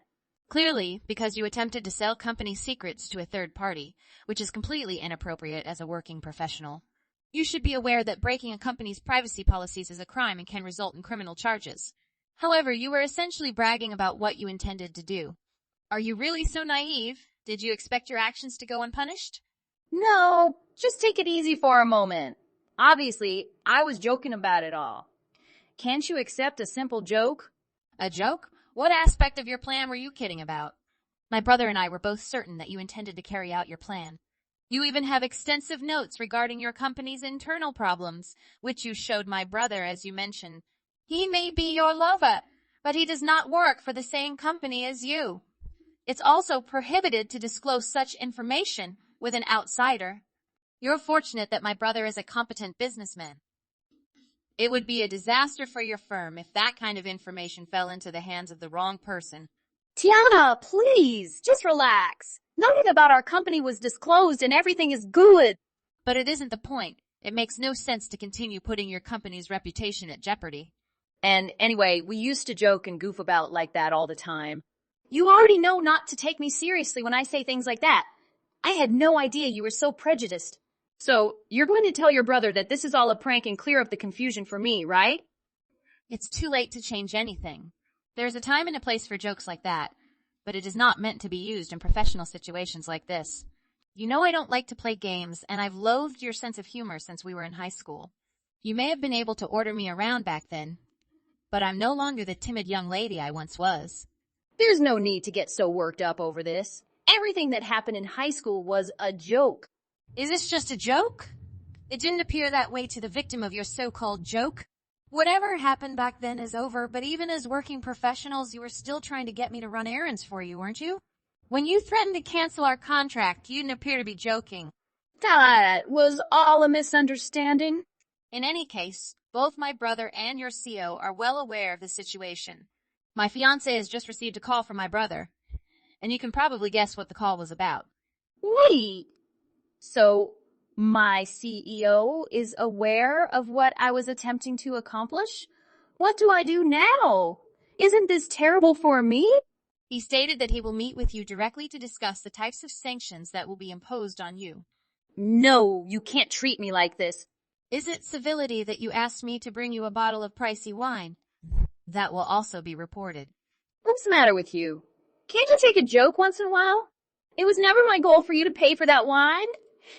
[SPEAKER 7] Clearly, because you attempted to sell company secrets to a third party, which is completely inappropriate as a working professional. You should be aware that breaking a company's privacy policies is a crime and can result in criminal charges. However, you were essentially bragging about what you intended to do. Are you really so naive? Did you expect your actions to go unpunished?
[SPEAKER 6] No, just take it easy for a moment. Obviously, I was joking about it all. Can't you accept a simple joke?
[SPEAKER 7] A joke? What aspect of your plan were you kidding about? My brother and I were both certain that you intended to carry out your plan. You even have extensive notes regarding your company's internal problems, which you showed my brother, as you mentioned. He may be your lover, but he does not work for the same company as you. It's also prohibited to disclose such information with an outsider. You're fortunate that my brother is a competent businessman. It would be a disaster for your firm if that kind of information fell into the hands of the wrong person.
[SPEAKER 6] Tiana, please, just relax. Nothing about our company was disclosed and everything is good.
[SPEAKER 7] But it isn't the point. It makes no sense to continue putting your company's reputation at jeopardy.
[SPEAKER 6] And anyway, we used to joke and goof about like that all the time. You already know not to take me seriously when I say things like that. I had no idea you were so prejudiced. So, you're going to tell your brother that this is all a prank and clear up the confusion for me, right?
[SPEAKER 7] It's too late to change anything. There's a time and a place for jokes like that, but it is not meant to be used in professional situations like this. You know I don't like to play games, and I've loathed your sense of humor since we were in high school. You may have been able to order me around back then, but I'm no longer the timid young lady I once was.
[SPEAKER 6] There's no need to get so worked up over this. Everything that happened in high school was a joke.
[SPEAKER 7] Is this just a joke? It didn't appear that way to the victim of your so-called joke. Whatever happened back then is over, but even as working professionals, you were still trying to get me to run errands for you, weren't you? When you threatened to cancel our contract, you didn't appear to be joking.
[SPEAKER 6] That was all a misunderstanding.
[SPEAKER 7] In any case, both my brother and your CEO are well aware of the situation. My fiancé has just received a call from my brother, and you can probably guess what the call was about.
[SPEAKER 6] Wait. So, my CEO is aware of what I was attempting to accomplish? What do I do now? Isn't this terrible for me?
[SPEAKER 7] He stated that he will meet with you directly to discuss the types of sanctions that will be imposed on you.
[SPEAKER 6] No, you can't treat me like this.
[SPEAKER 7] Is it civility that you asked me to bring you a bottle of pricey wine? That will also be reported.
[SPEAKER 6] What's the matter with you? Can't you take a joke once in a while? It was never my goal for you to pay for that wine.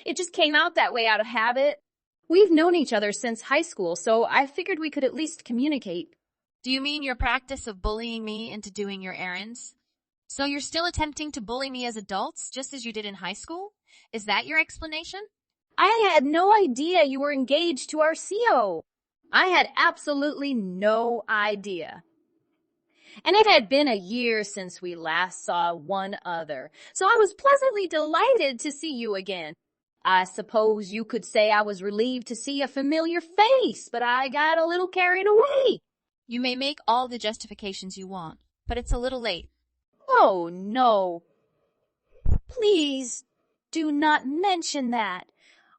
[SPEAKER 6] It just came out that way out of habit. We've known each other since high school, so I figured we could at least communicate.
[SPEAKER 7] Do you mean your practice of bullying me into doing your errands? So you're still attempting to bully me as adults, just as you did in high school? Is that your explanation?
[SPEAKER 6] I had no idea you were engaged to our CO. I had absolutely no idea. And it had been a year since we last saw one other, so I was pleasantly delighted to see you again. I suppose you could say I was relieved to see a familiar face, but I got a little carried away.
[SPEAKER 7] You may make all the justifications you want, but it's a little late.
[SPEAKER 6] Oh, no. Please, do not mention that.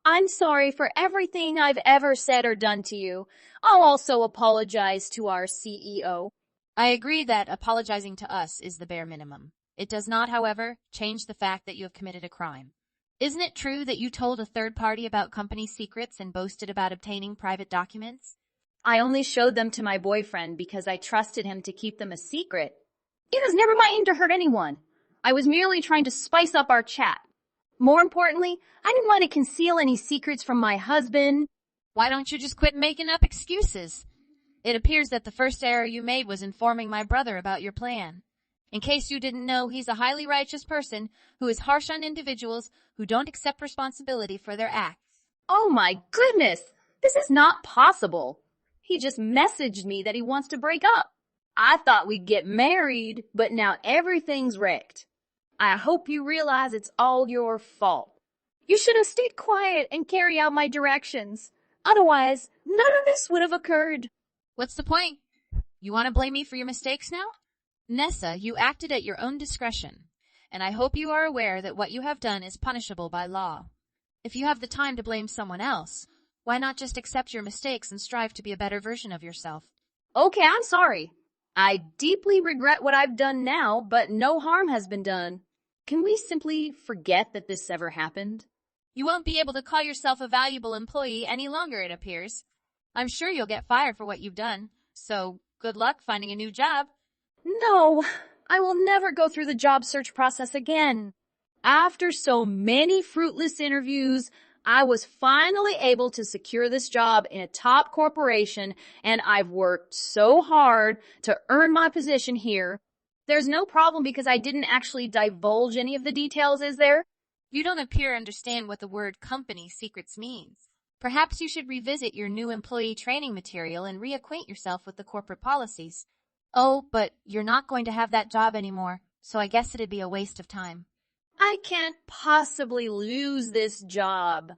[SPEAKER 6] I'm sorry for everything I've ever said or done to you. I'll also apologize to our CEO.
[SPEAKER 7] I agree that apologizing to us is the bare minimum. It does not, however, change the fact that you have committed a crime. Isn't it true that you told a third party about company secrets and boasted about obtaining private documents?
[SPEAKER 6] I only showed them to my boyfriend because I trusted him to keep them a secret. It was never my aim to hurt anyone. I was merely trying to spice up our chat. More importantly, I didn't want to conceal any secrets from my husband.
[SPEAKER 7] Why don't you just quit making up excuses? It appears that the first error you made was informing my brother about your plan. In case you didn't know, he's a highly righteous person who is harsh on individuals who don't accept responsibility for their acts.
[SPEAKER 6] Oh my goodness! This is not possible. He just messaged me that he wants to break up. I thought we'd get married, but now everything's wrecked. I hope you realize it's all your fault. You should have stayed quiet and carry out my directions. Otherwise, none of this would have occurred.
[SPEAKER 7] What's the point? You want to blame me for your mistakes now? Nessa, you acted at your own discretion, and I hope you are aware that what you have done is punishable by law. If you have the time to blame someone else, why not just accept your mistakes and strive to be a better version of yourself?
[SPEAKER 6] Okay, I'm sorry. I deeply regret what I've done now, but no harm has been done. Can we simply forget that this ever happened?
[SPEAKER 7] You won't be able to call yourself a valuable employee any longer, it appears. I'm sure you'll get fired for what you've done, so good luck finding a new job.
[SPEAKER 6] No, I will never go through the job search process again. After so many fruitless interviews, I was finally able to secure this job in a top corporation, and I've worked so hard to earn my position here. There's no problem because I didn't actually divulge any of the details, is there?
[SPEAKER 7] You don't appear to understand what the word company secrets means. Perhaps you should revisit your new employee training material and reacquaint yourself with the corporate policies. Oh, but you're not going to have that job anymore, so I guess it'd be a waste of time.
[SPEAKER 6] I can't possibly lose this job.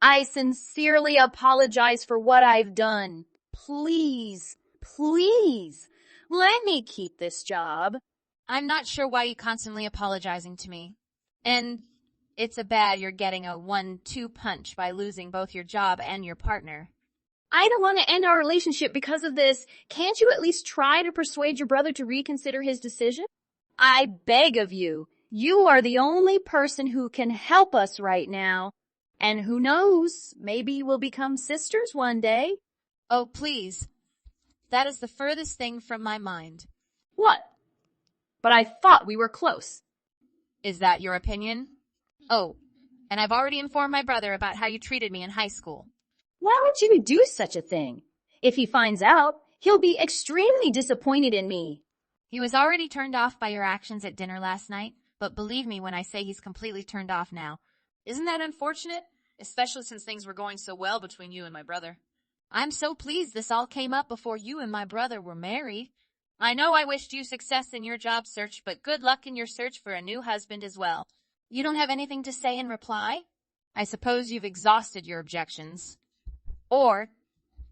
[SPEAKER 6] I sincerely apologize for what I've done. Please, please, let me keep this job.
[SPEAKER 7] I'm not sure why you're constantly apologizing to me. And it's a bad you're getting a 1-2 punch by losing both your job and your partner.
[SPEAKER 6] I don't want to end our relationship because of this. Can't you at least try to persuade your brother to reconsider his decision? I beg of you. You are the only person who can help us right now. And who knows, maybe we'll become sisters one day.
[SPEAKER 7] Oh, please. That is the furthest thing from my mind.
[SPEAKER 6] What? But I thought we were close.
[SPEAKER 7] Is that your opinion? Oh, and I've already informed my brother about how you treated me in high school.
[SPEAKER 6] Why would you do such a thing? If he finds out, he'll be extremely disappointed in me.
[SPEAKER 7] He was already turned off by your actions at dinner last night, but believe me when I say he's completely turned off now. Isn't that unfortunate? Especially since things were going so well between you and my brother. I'm so pleased this all came up before you and my brother were married. I know I wished you success in your job search, but good luck in your search for a new husband as well. You don't have anything to say in reply? I suppose you've exhausted your objections. Or,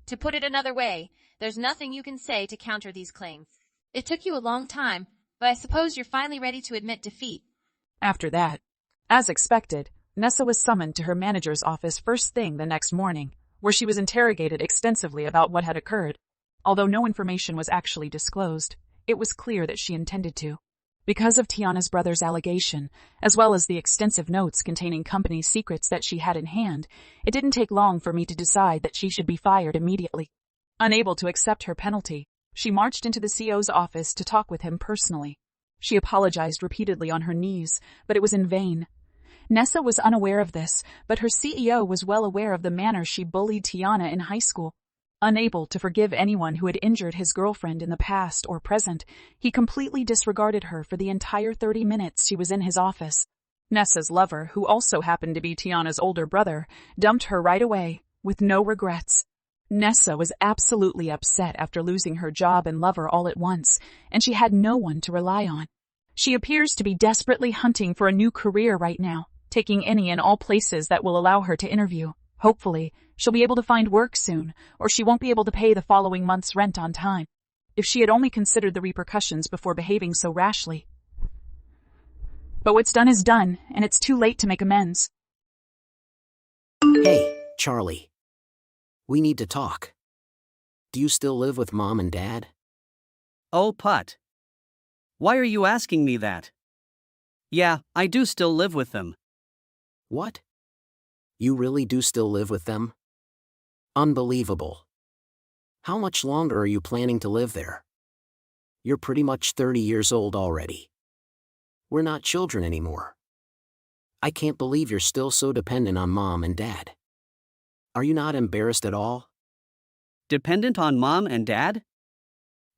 [SPEAKER 7] to put it another way, there's nothing you can say to counter these claims. It took you a long time, but I suppose you're finally ready to admit defeat.
[SPEAKER 5] After that, as expected, Nessa was summoned to her manager's office first thing the next morning, where she was interrogated extensively about what had occurred. Although no information was actually disclosed, it was clear that she intended to.
[SPEAKER 8] Because of Tiana's brother's allegation, as well as the extensive notes containing company secrets that she had in hand, it didn't take long for me to decide that she should be fired immediately. Unable to accept her penalty, she marched into the CO's office to talk with him personally. She apologized repeatedly on her knees, but it was in vain. Nessa was unaware of this, but her CEO was well aware of the manner she bullied Tiana in high school. Unable to forgive anyone who had injured his girlfriend in the past or present, he completely disregarded her for the entire 30 minutes she was in his office. Nessa's lover, who also happened to be Tiana's older brother, dumped her right away, with no regrets. Nessa was absolutely upset after losing her job and lover all at once, and she had no one to rely on. She appears to be desperately hunting for a new career right now, taking any and all places that will allow her to interview. Hopefully, she'll be able to find work soon, or she won't be able to pay the following month's rent on time. If she had only considered the repercussions before behaving so rashly. But what's done is done, and it's too late to make amends.
[SPEAKER 9] Hey, Charlie. We need to talk. Do you still live with Mom and Dad?
[SPEAKER 10] Oh, Put. Why are you asking me that? Yeah, I do still live with them.
[SPEAKER 9] What? You really do still live with them? Unbelievable. How much longer are you planning to live there? You're pretty much 30 years old already. We're not children anymore. I can't believe you're still so dependent on Mom and Dad. Are you not embarrassed at all?
[SPEAKER 10] Dependent on Mom and Dad?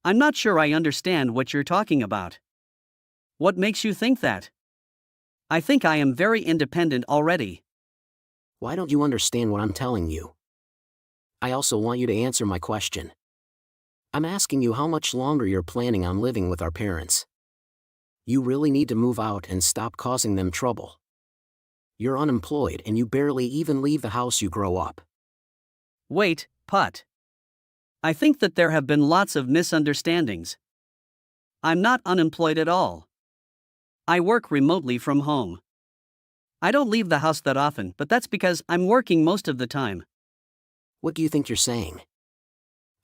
[SPEAKER 10] I'm not sure I understand what you're talking about. What makes you think that? I think I am very independent already.
[SPEAKER 9] Why don't you understand what I'm telling you? I also want you to answer my question. I'm asking you how much longer you're planning on living with our parents. You really need to move out and stop causing them trouble. You're unemployed and you barely even leave the house you grow up.
[SPEAKER 10] Wait, Put. I think that there have been lots of misunderstandings. I'm not unemployed at all. I work remotely from home. I don't leave the house that often, but that's because I'm working most of the time.
[SPEAKER 9] What do you think you're saying?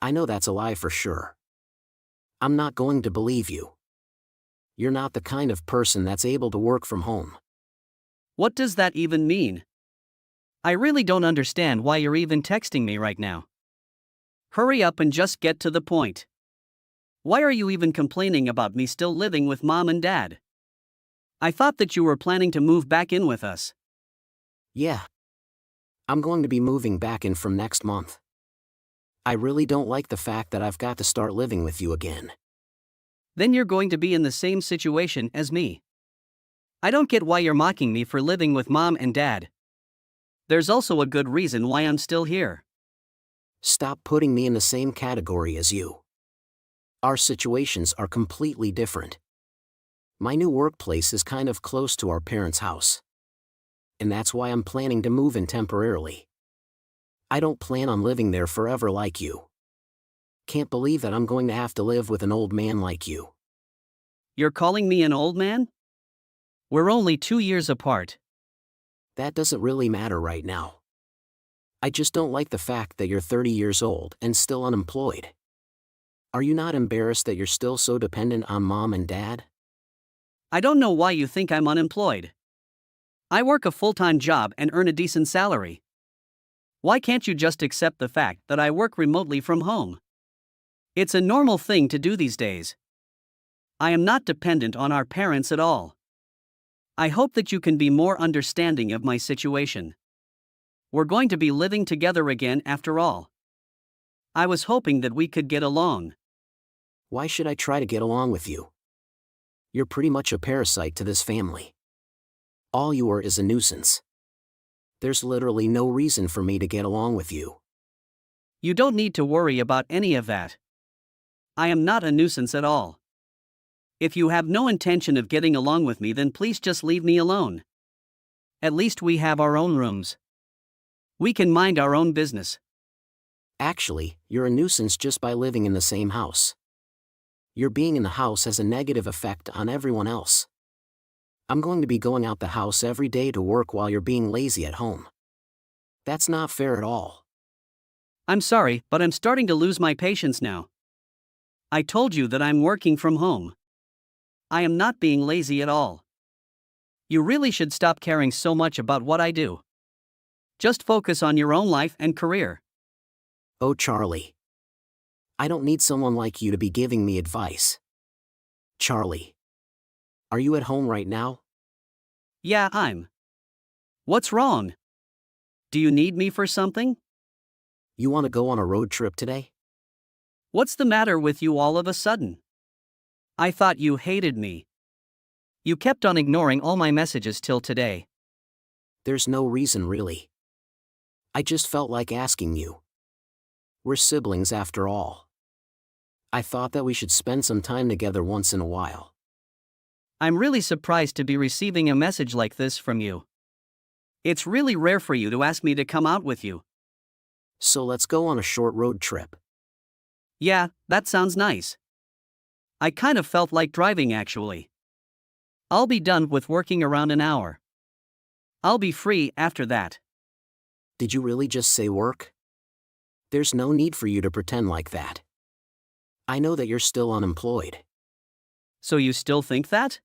[SPEAKER 9] I know that's a lie for sure. I'm not going to believe you. You're not the kind of person that's able to work from home.
[SPEAKER 10] What does that even mean? I really don't understand why you're even texting me right now. Hurry up and just get to the point. Why are you even complaining about me still living with Mom and Dad? I thought that you were planning to move back in with us.
[SPEAKER 9] Yeah. I'm going to be moving back in from next month. I really don't like the fact that I've got to start living with you again.
[SPEAKER 10] Then you're going to be in the same situation as me. I don't get why you're mocking me for living with Mom and Dad. There's also a good reason why I'm still here.
[SPEAKER 9] Stop putting me in the same category as you. Our situations are completely different. My new workplace is kind of close to our parents' house. And that's why I'm planning to move in temporarily. I don't plan on living there forever like you. Can't believe that I'm going to have to live with an old man like you.
[SPEAKER 10] You're calling me an old man? We're only 2 years apart.
[SPEAKER 9] That doesn't really matter right now. I just don't like the fact that you're 30 years old and still unemployed. Are you not embarrassed that you're still so dependent on Mom and Dad?
[SPEAKER 10] I don't know why you think I'm unemployed. I work a full-time job and earn a decent salary. Why can't you just accept the fact that I work remotely from home? It's a normal thing to do these days. I am not dependent on our parents at all. I hope that you can be more understanding of my situation. We're going to be living together again after all. I was hoping that we could get along.
[SPEAKER 9] Why should I try to get along with you? You're pretty much a parasite to this family. All you are is a nuisance. There's literally no reason for me to get along with you.
[SPEAKER 10] You don't need to worry about any of that. I am not a nuisance at all. If you have no intention of getting along with me, then please just leave me alone. At least we have our own rooms. We can mind our own business.
[SPEAKER 9] Actually, you're a nuisance just by living in the same house. Your being in the house has a negative effect on everyone else. I'm going to be going out the house every day to work while you're being lazy at home. That's not fair at all.
[SPEAKER 10] I'm sorry, but I'm starting to lose my patience now. I told you that I'm working from home. I am not being lazy at all. You really should stop caring so much about what I do. Just focus on your own life and career.
[SPEAKER 9] Oh, Charlie. I don't need someone like you to be giving me advice. Charlie. Are you at home right now?
[SPEAKER 10] Yeah, What's wrong? Do you need me for something?
[SPEAKER 9] You want to go on a road trip today?
[SPEAKER 10] What's the matter with you all of a sudden? I thought you hated me. You kept on ignoring all my messages till today.
[SPEAKER 9] There's no reason really. I just felt like asking you. We're siblings after all. I thought that we should spend some time together once in a while.
[SPEAKER 10] I'm really surprised to be receiving a message like this from you. It's really rare for you to ask me to come out with you.
[SPEAKER 9] So let's go on a short road trip.
[SPEAKER 10] Yeah, that sounds nice. I kind of felt like driving actually. I'll be done with working around an hour. I'll be free after that.
[SPEAKER 9] Did you really just say work? There's no need for you to pretend like that. I know that you're still unemployed.
[SPEAKER 10] So you still think that?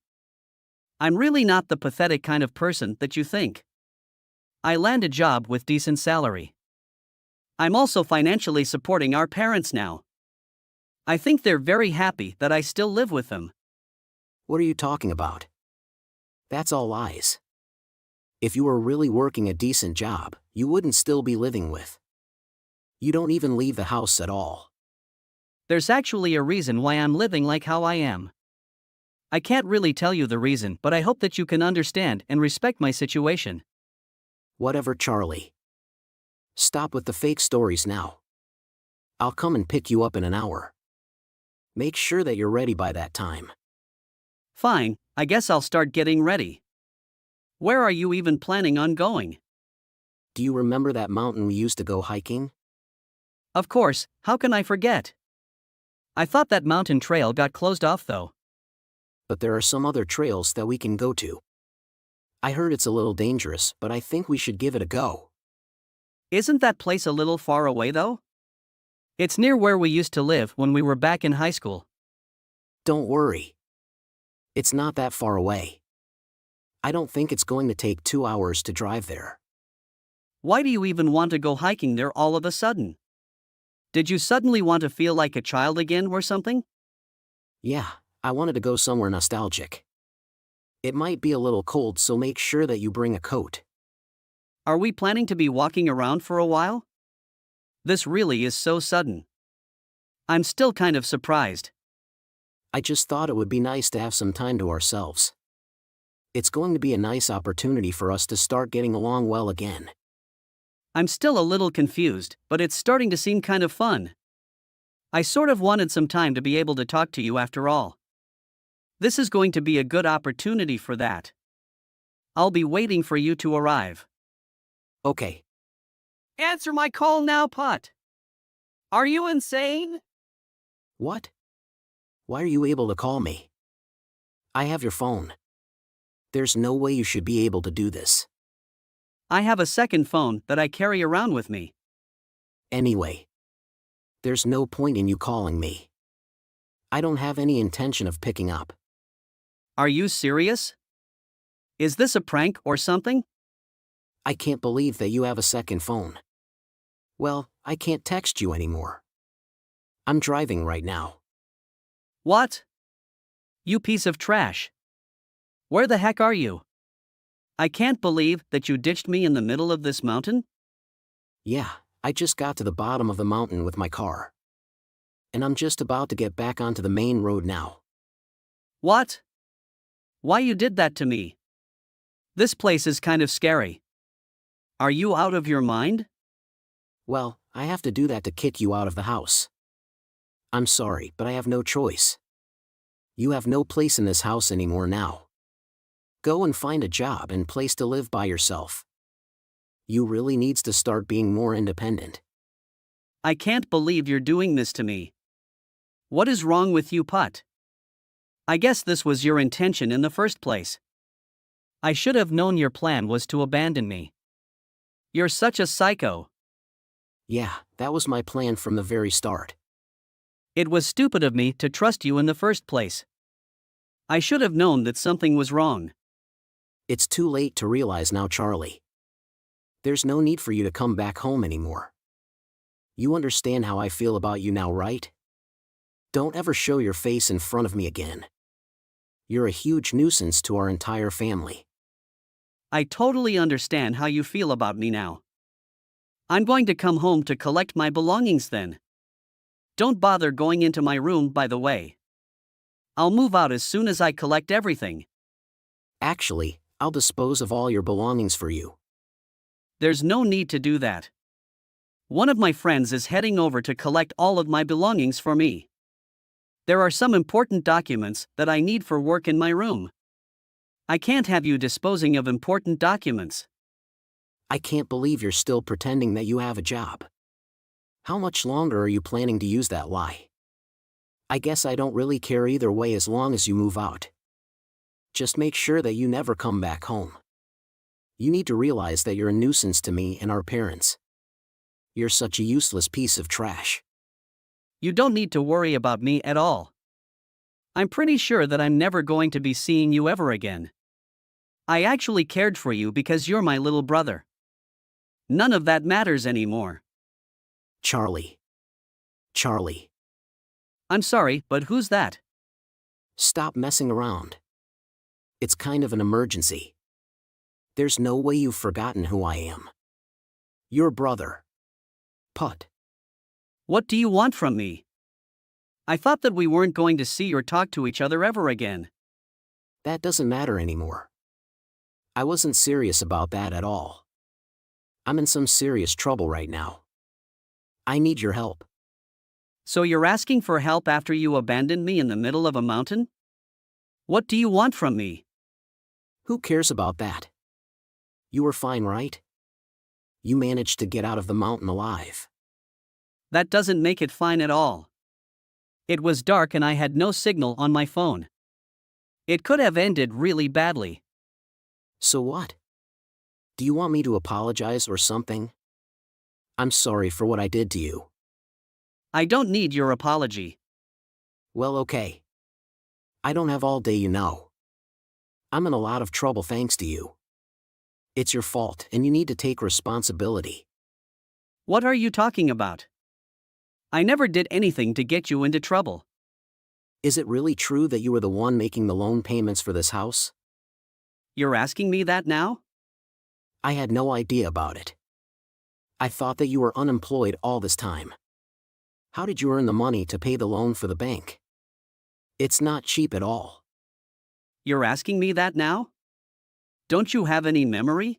[SPEAKER 10] I'm really not the pathetic kind of person that you think. I land a job with decent salary. I'm also financially supporting our parents now. I think they're very happy that I still live with them.
[SPEAKER 9] What are you talking about? That's all lies. If you were really working a decent job, you wouldn't still be living with. You don't even leave the house at all.
[SPEAKER 10] There's actually a reason why I'm living like how I am. I can't really tell you the reason, but I hope that you can understand and respect my situation.
[SPEAKER 9] Whatever, Charlie. Stop with the fake stories now. I'll come and pick you up in an hour. Make sure that you're ready by that time.
[SPEAKER 10] Fine, I guess I'll start getting ready. Where are you even planning on going?
[SPEAKER 9] Do you remember that mountain we used to go hiking?
[SPEAKER 10] Of course, how can I forget? I thought that mountain trail got closed off though.
[SPEAKER 9] But there are some other trails that we can go to. I heard it's a little dangerous, but I think we should give it a go.
[SPEAKER 10] Isn't that place a little far away though? It's near where we used to live when we were back in high school.
[SPEAKER 9] Don't worry. It's not that far away. I don't think it's going to take 2 hours to drive there.
[SPEAKER 10] Why do you even want to go hiking there all of a sudden? Did you suddenly want to feel like a child again or something?
[SPEAKER 9] Yeah, I wanted to go somewhere nostalgic. It might be a little cold, so make sure that you bring a coat.
[SPEAKER 10] Are we planning to be walking around for a while? This really is so sudden. I'm still kind of surprised.
[SPEAKER 9] I just thought it would be nice to have some time to ourselves. It's going to be a nice opportunity for us to start getting along well again.
[SPEAKER 10] I'm still a little confused, but it's starting to seem kind of fun. I sort of wanted some time to be able to talk to you after all. This is going to be a good opportunity for that. I'll be waiting for you to arrive.
[SPEAKER 9] Okay.
[SPEAKER 10] Answer my call now, Pot. Are you insane?
[SPEAKER 9] What? Why are you able to call me? I have your phone. There's no way you should be able to do this.
[SPEAKER 10] I have a second phone that I carry around with me.
[SPEAKER 9] Anyway, there's no point in you calling me. I don't have any intention of picking up.
[SPEAKER 10] Are you serious? Is this a prank or something?
[SPEAKER 9] I can't believe that you have a second phone. Well, I can't text you anymore. I'm driving right now.
[SPEAKER 10] What? You piece of trash. Where the heck are you? I can't believe that you ditched me in the middle of this mountain.
[SPEAKER 9] Yeah, I just got to the bottom of the mountain with my car. And I'm just about to get back onto the main road now.
[SPEAKER 10] What? Why you did that to me? This place is kind of scary. Are you out of your mind?
[SPEAKER 9] Well, I have to do that to kick you out of the house. I'm sorry, but I have no choice. You have no place in this house anymore now. Go and find a job and place to live by yourself. You really needs to start being more independent.
[SPEAKER 10] I can't believe you're doing this to me. What is wrong with you, Putt? I guess this was your intention in the first place. I should have known your plan was to abandon me. You're such a psycho.
[SPEAKER 9] Yeah, that was my plan from the very start.
[SPEAKER 10] It was stupid of me to trust you in the first place. I should have known that something was wrong.
[SPEAKER 9] It's too late to realize now, Charlie. There's no need for you to come back home anymore. You understand how I feel about you now, right? Don't ever show your face in front of me again. You're a huge nuisance to our entire family.
[SPEAKER 10] I totally understand how you feel about me now. I'm going to come home to collect my belongings then. Don't bother going into my room, by the way. I'll move out as soon as I collect everything.
[SPEAKER 9] Actually, I'll dispose of all your belongings for you.
[SPEAKER 10] There's no need to do that. One of my friends is heading over to collect all of my belongings for me. There are some important documents that I need for work in my room. I can't have you disposing of important documents.
[SPEAKER 9] I can't believe you're still pretending that you have a job. How much longer are you planning to use that lie? I guess I don't really care either way as long as you move out. Just make sure that you never come back home. You need to realize that you're a nuisance to me and our parents. You're such a useless piece of trash.
[SPEAKER 10] You don't need to worry about me at all. I'm pretty sure that I'm never going to be seeing you ever again. I actually cared for you because you're my little brother. None of that matters anymore.
[SPEAKER 9] Charlie. Charlie.
[SPEAKER 10] I'm sorry, but who's that?
[SPEAKER 9] Stop messing around. It's kind of an emergency. There's no way you've forgotten who I am. Your brother. Put.
[SPEAKER 10] What do you want from me? I thought that we weren't going to see or talk to each other ever again.
[SPEAKER 9] That doesn't matter anymore. I wasn't serious about that at all. I'm in some serious trouble right now. I need your help.
[SPEAKER 10] So you're asking for help after you abandoned me in the middle of a mountain? What do you want from me?
[SPEAKER 9] Who cares about that? You were fine, right? You managed to get out of the mountain alive.
[SPEAKER 10] That doesn't make it fine at all. It was dark and I had no signal on my phone. It could have ended really badly.
[SPEAKER 9] So what? Do you want me to apologize or something? I'm sorry for what I did to you.
[SPEAKER 10] I don't need your apology.
[SPEAKER 9] Well, okay. I don't have all day, you know. I'm in a lot of trouble thanks to you. It's your fault and you need to take responsibility.
[SPEAKER 10] What are you talking about? I never did anything to get you into trouble.
[SPEAKER 9] Is it really true that you were the one making the loan payments for this house?
[SPEAKER 10] You're asking me that now?
[SPEAKER 9] I had no idea about it. I thought that you were unemployed all this time. How did you earn the money to pay the loan for the bank? It's not cheap at all.
[SPEAKER 10] You're asking me that now? Don't you have any memory?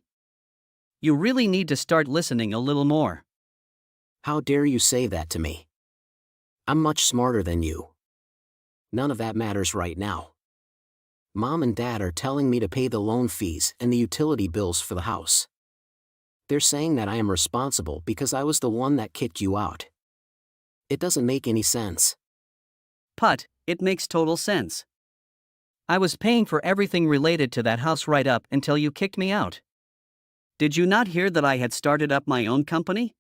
[SPEAKER 10] You really need to start listening a little more.
[SPEAKER 9] How dare you say that to me? I'm much smarter than you. None of that matters right now. Mom and Dad are telling me to pay the loan fees and the utility bills for the house. They're saying that I am responsible because I was the one that kicked you out. It doesn't make any sense.
[SPEAKER 10] Put, it makes total sense. I was paying for everything related to that house right up until you kicked me out. Did you not hear that I had started up my own company?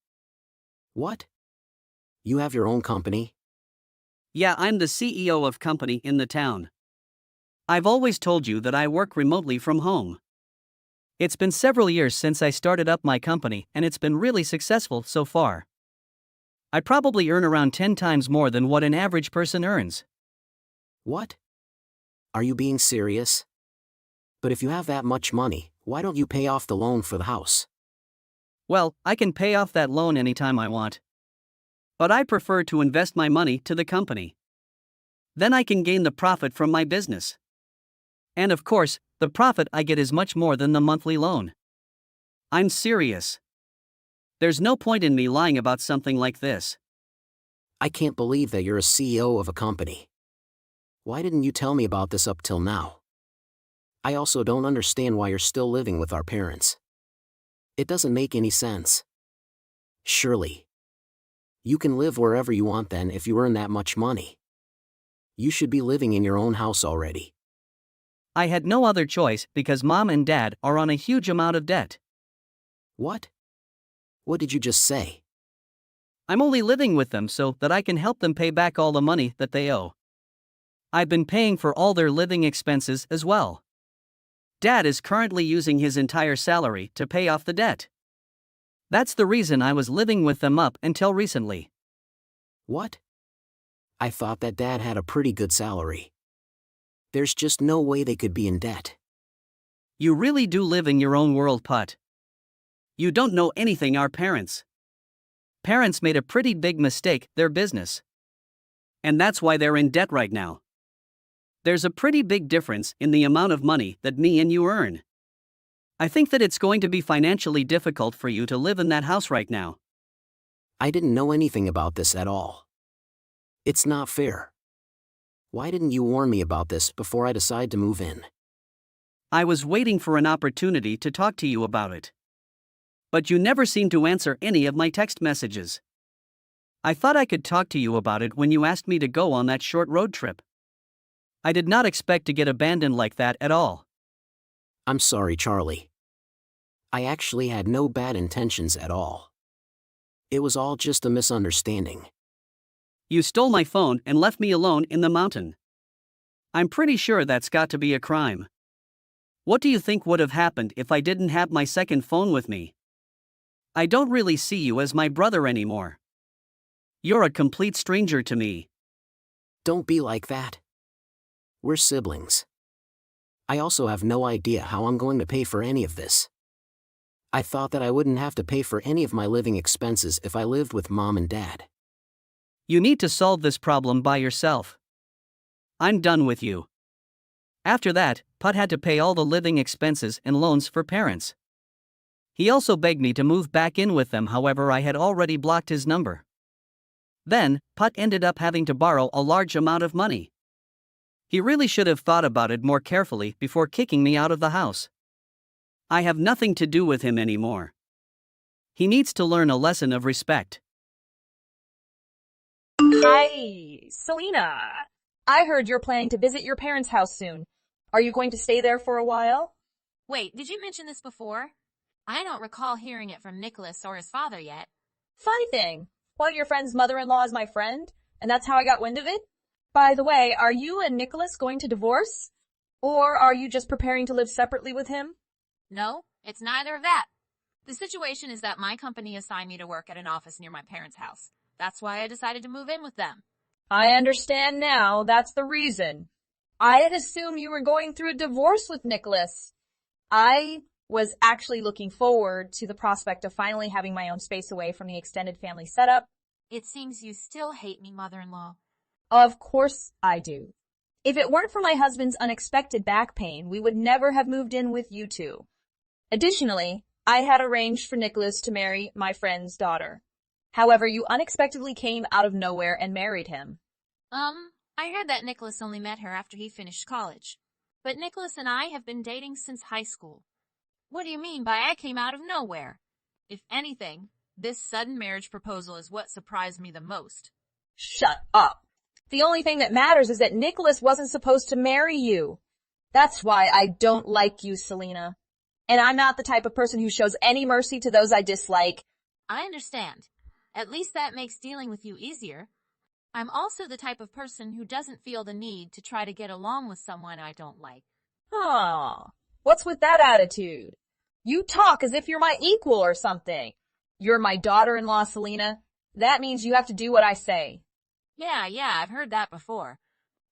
[SPEAKER 9] What? You have your own company?
[SPEAKER 10] Yeah, I'm the CEO of company in the town. I've always told you that I work remotely from home. It's been several years since I started up my company and it's been really successful so far. I probably earn around 10 times more than what an average person earns.
[SPEAKER 9] What? Are you being serious? But if you have that much money, why don't you pay off the loan for the house?
[SPEAKER 10] Well, I can pay off that loan anytime I want. But I prefer to invest my money to the company. Then I can gain the profit from my business. And of course, the profit I get is much more than the monthly loan. I'm serious. There's no point in me lying about something like this.
[SPEAKER 9] I can't believe that you're a CEO of a company. Why didn't you tell me about this up till now? I also don't understand why you're still living with our parents. It doesn't make any sense. Surely. You can live wherever you want then if you earn that much money. You should be living in your own house already.
[SPEAKER 10] I had no other choice because Mom and Dad are on a huge amount of debt.
[SPEAKER 9] What? What did you just say?
[SPEAKER 10] I'm only living with them so that I can help them pay back all the money that they owe. I've been paying for all their living expenses as well. Dad is currently using his entire salary to pay off the debt. That's the reason I was living with them up until recently.
[SPEAKER 9] What? I thought that Dad had a pretty good salary. There's just no way they could be in debt.
[SPEAKER 10] You really do live in your own world, Putt. You don't know anything our parents. Parents made a pretty big mistake, their business. And that's why they're in debt right now. There's a pretty big difference in the amount of money that me and you earn. I think that it's going to be financially difficult for you to live in that house right now.
[SPEAKER 9] I didn't know anything about this at all. It's not fair. Why didn't you warn me about this before I decide to move in?
[SPEAKER 10] I was waiting for an opportunity to talk to you about it. But you never seemed to answer any of my text messages. I thought I could talk to you about it when you asked me to go on that short road trip. I did not expect to get abandoned like that at all.
[SPEAKER 9] I'm sorry, Charlie. I actually had no bad intentions at all. It was all just a misunderstanding.
[SPEAKER 10] You stole my phone and left me alone in the mountain. I'm pretty sure that's got to be a crime. What do you think would have happened if I didn't have my second phone with me? I don't really see you as my brother anymore. You're a complete stranger to me.
[SPEAKER 9] Don't be like that. We're siblings. I also have no idea how I'm going to pay for any of this. I thought that I wouldn't have to pay for any of my living expenses if I lived with Mom and Dad.
[SPEAKER 10] You need to solve this problem by yourself. I'm done with you. After that, Putt had to pay all the living expenses and loans for parents. He also begged me to move back in with them, however I had already blocked his number. Then, Putt ended up having to borrow a large amount of money. He really should have thought about it more carefully before kicking me out of the house. I have nothing to do with him anymore. He needs to learn a lesson of respect.
[SPEAKER 11] Hi, Selena. I heard you're planning to visit your parents' house soon. Are you going to stay there for a while?
[SPEAKER 7] Wait, did you mention this before? I don't recall hearing it from Nicholas or his father yet.
[SPEAKER 11] Funny thing, one of your friend's mother-in-law is my friend, and that's how I got wind of it. By the way, are you and Nicholas going to divorce? Or are you just preparing to live separately with him?
[SPEAKER 7] No, it's neither of that. The situation is that my company assigned me to work at an office near my parents' house. That's why I decided to move in with them.
[SPEAKER 11] I understand now. That's the reason. I had assumed you were going through a divorce with Nicholas. I was actually looking forward to the prospect of finally having my own space away from the extended family setup.
[SPEAKER 7] It seems you still hate me, mother-in-law.
[SPEAKER 11] Of course I do. If it weren't for my husband's unexpected back pain, we would never have moved in with you two. Additionally, I had arranged for Nicholas to marry my friend's daughter. However, you unexpectedly came out of nowhere and married him.
[SPEAKER 7] I heard that Nicholas only met her after he finished college. But Nicholas and I have been dating since high school. What do you mean by I came out of nowhere? If anything, this sudden marriage proposal is what surprised me the most.
[SPEAKER 11] Shut up. The only thing that matters is that Nicholas wasn't supposed to marry you. That's why I don't like you, Selena. And I'm not the type of person who shows any mercy to those I dislike.
[SPEAKER 7] I understand. At least that makes dealing with you easier. I'm also the type of person who doesn't feel the need to try to get along with someone I don't like.
[SPEAKER 11] Aw, what's with that attitude? You talk as if you're my equal or something. You're my daughter-in-law, Selena. That means you have to do what I say.
[SPEAKER 7] Yeah, I've heard that before.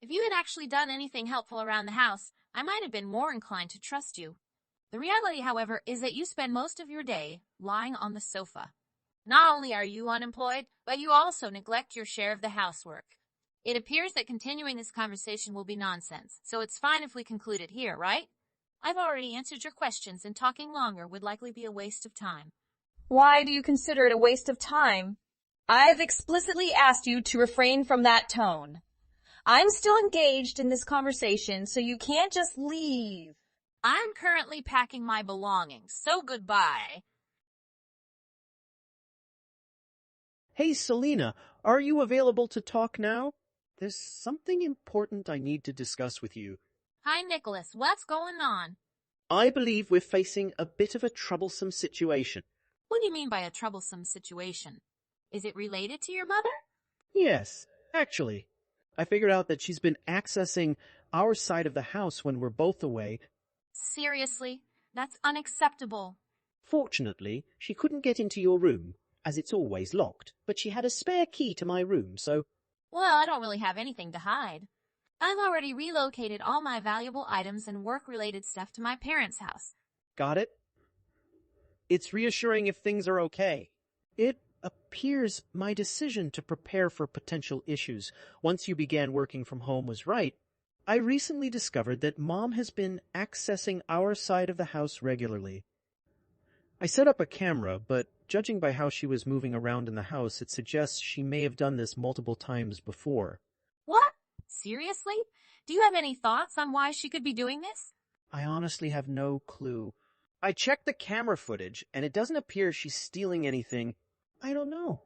[SPEAKER 7] If you had actually done anything helpful around the house, I might have been more inclined to trust you. The reality, however, is that you spend most of your day lying on the sofa. Not only are you unemployed, but you also neglect your share of the housework. It appears that continuing this conversation will be nonsense, so it's fine if we conclude it here, right? I've already answered your questions, and talking longer would likely be a waste of time.
[SPEAKER 11] Why do you consider it a waste of time? I've explicitly asked you to refrain from that tone. I'm still engaged in this conversation, so you can't just leave.
[SPEAKER 7] I'm currently packing my belongings, so goodbye.
[SPEAKER 12] Hey, Selena, are you available to talk now? There's something important I need to discuss with you.
[SPEAKER 7] Hi, Nicholas. What's going on?
[SPEAKER 12] I believe we're facing a bit of a troublesome situation.
[SPEAKER 7] What do you mean by a troublesome situation? Is it related to your mother?
[SPEAKER 12] Yes, actually. I figured out that she's been accessing our side of the house when we're both away.
[SPEAKER 7] Seriously? That's unacceptable.
[SPEAKER 12] Fortunately, she couldn't get into your room, as it's always locked, but she had a spare key to my room, so...
[SPEAKER 7] Well, I don't really have anything to hide. I've already relocated all my valuable items and work-related stuff to my parents' house.
[SPEAKER 12] Got it? It's reassuring if things are okay. It appears my decision to prepare for potential issues once you began working from home was right. I recently discovered that Mom has been accessing our side of the house regularly. I set up a camera, but judging by how she was moving around in the house, it suggests she may have done this multiple times before.
[SPEAKER 7] What? Seriously? Do you have any thoughts on why she could be doing this?
[SPEAKER 12] I honestly have no clue. I checked the camera footage, and it doesn't appear she's stealing anything. I don't know.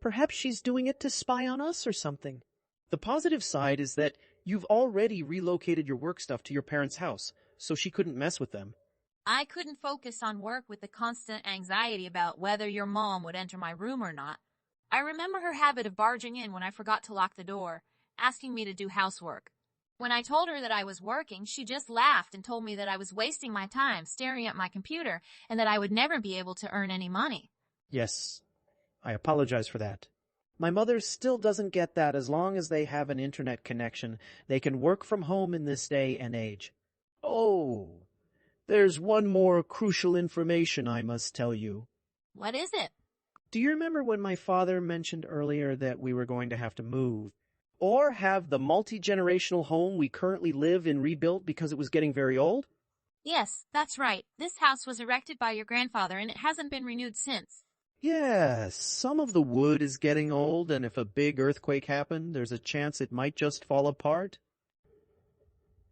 [SPEAKER 12] Perhaps she's doing it to spy on us or something. The positive side is that you've already relocated your work stuff to your parents' house, so she couldn't mess with them.
[SPEAKER 7] I couldn't focus on work with the constant anxiety about whether your mom would enter my room or not. I remember her habit of barging in when I forgot to lock the door, asking me to do housework. When I told her that I was working, she just laughed and told me that I was wasting my time staring at my computer and that I would never be able to earn any money.
[SPEAKER 12] Yes, I apologize for that. My mother still doesn't get that as long as they have an internet connection, they can work from home in this day and age. Oh, there's one more crucial information I must tell you.
[SPEAKER 7] What is it?
[SPEAKER 12] Do you remember when my father mentioned earlier that we were going to have to move? Or have the multi-generational home we currently live in rebuilt because it was getting very old?
[SPEAKER 7] Yes, that's right. This house was erected by your grandfather and it hasn't been renewed since.
[SPEAKER 12] Yes, some of the wood is getting old, and if a big earthquake happened, there's a chance it might just fall apart.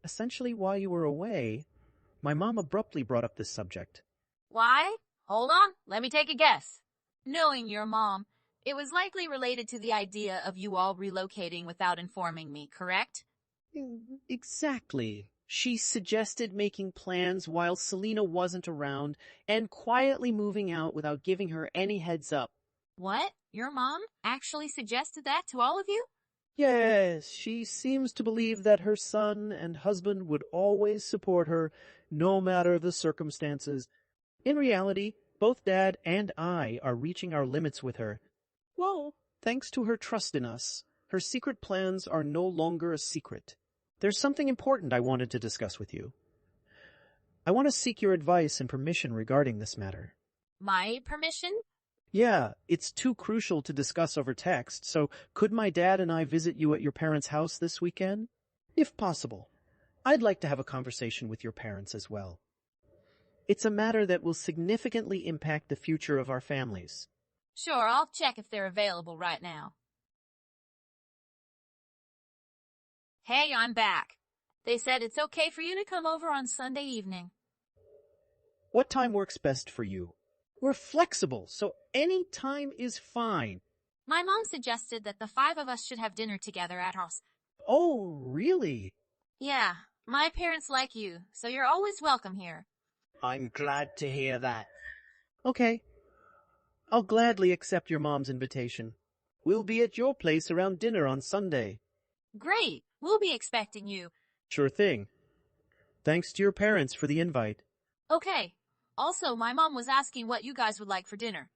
[SPEAKER 12] Essentially, while you were away, my mom abruptly brought up this subject.
[SPEAKER 7] Why? Hold on, let me take a guess. Knowing your mom, it was likely related to the idea of you all relocating without informing me, correct?
[SPEAKER 12] Exactly. She suggested making plans while Selena wasn't around and quietly moving out without giving her any heads up.
[SPEAKER 7] What? Your mom actually suggested that to all of you?
[SPEAKER 12] Yes, she seems to believe that her son and husband would always support her, no matter the circumstances. In reality, both Dad and I are reaching our limits with her. Well, thanks to her trust in us, her secret plans are no longer a secret. There's something important I wanted to discuss with you. I want to seek your advice and permission regarding this matter.
[SPEAKER 7] My permission?
[SPEAKER 12] Yeah, it's too crucial to discuss over text, so could my dad and I visit you at your parents' house this weekend? If possible. I'd like to have a conversation with your parents as well. It's a matter that will significantly impact the future of our families.
[SPEAKER 7] Sure, I'll check if they're available right now. Hey, I'm back. They said it's okay for you to come over on Sunday evening.
[SPEAKER 12] What time works best for you? We're flexible, so any time is fine.
[SPEAKER 7] My mom suggested that the 5 of us should have dinner together at house.
[SPEAKER 12] Oh, really?
[SPEAKER 7] Yeah, my parents like you, so you're always welcome here.
[SPEAKER 12] I'm glad to hear that. Okay. I'll gladly accept your mom's invitation. We'll be at your place around dinner on Sunday.
[SPEAKER 7] Great. We'll be expecting you.
[SPEAKER 12] Sure thing. Thanks to your parents for the invite.
[SPEAKER 7] Okay. Also, my mom was asking what you guys would like for dinner.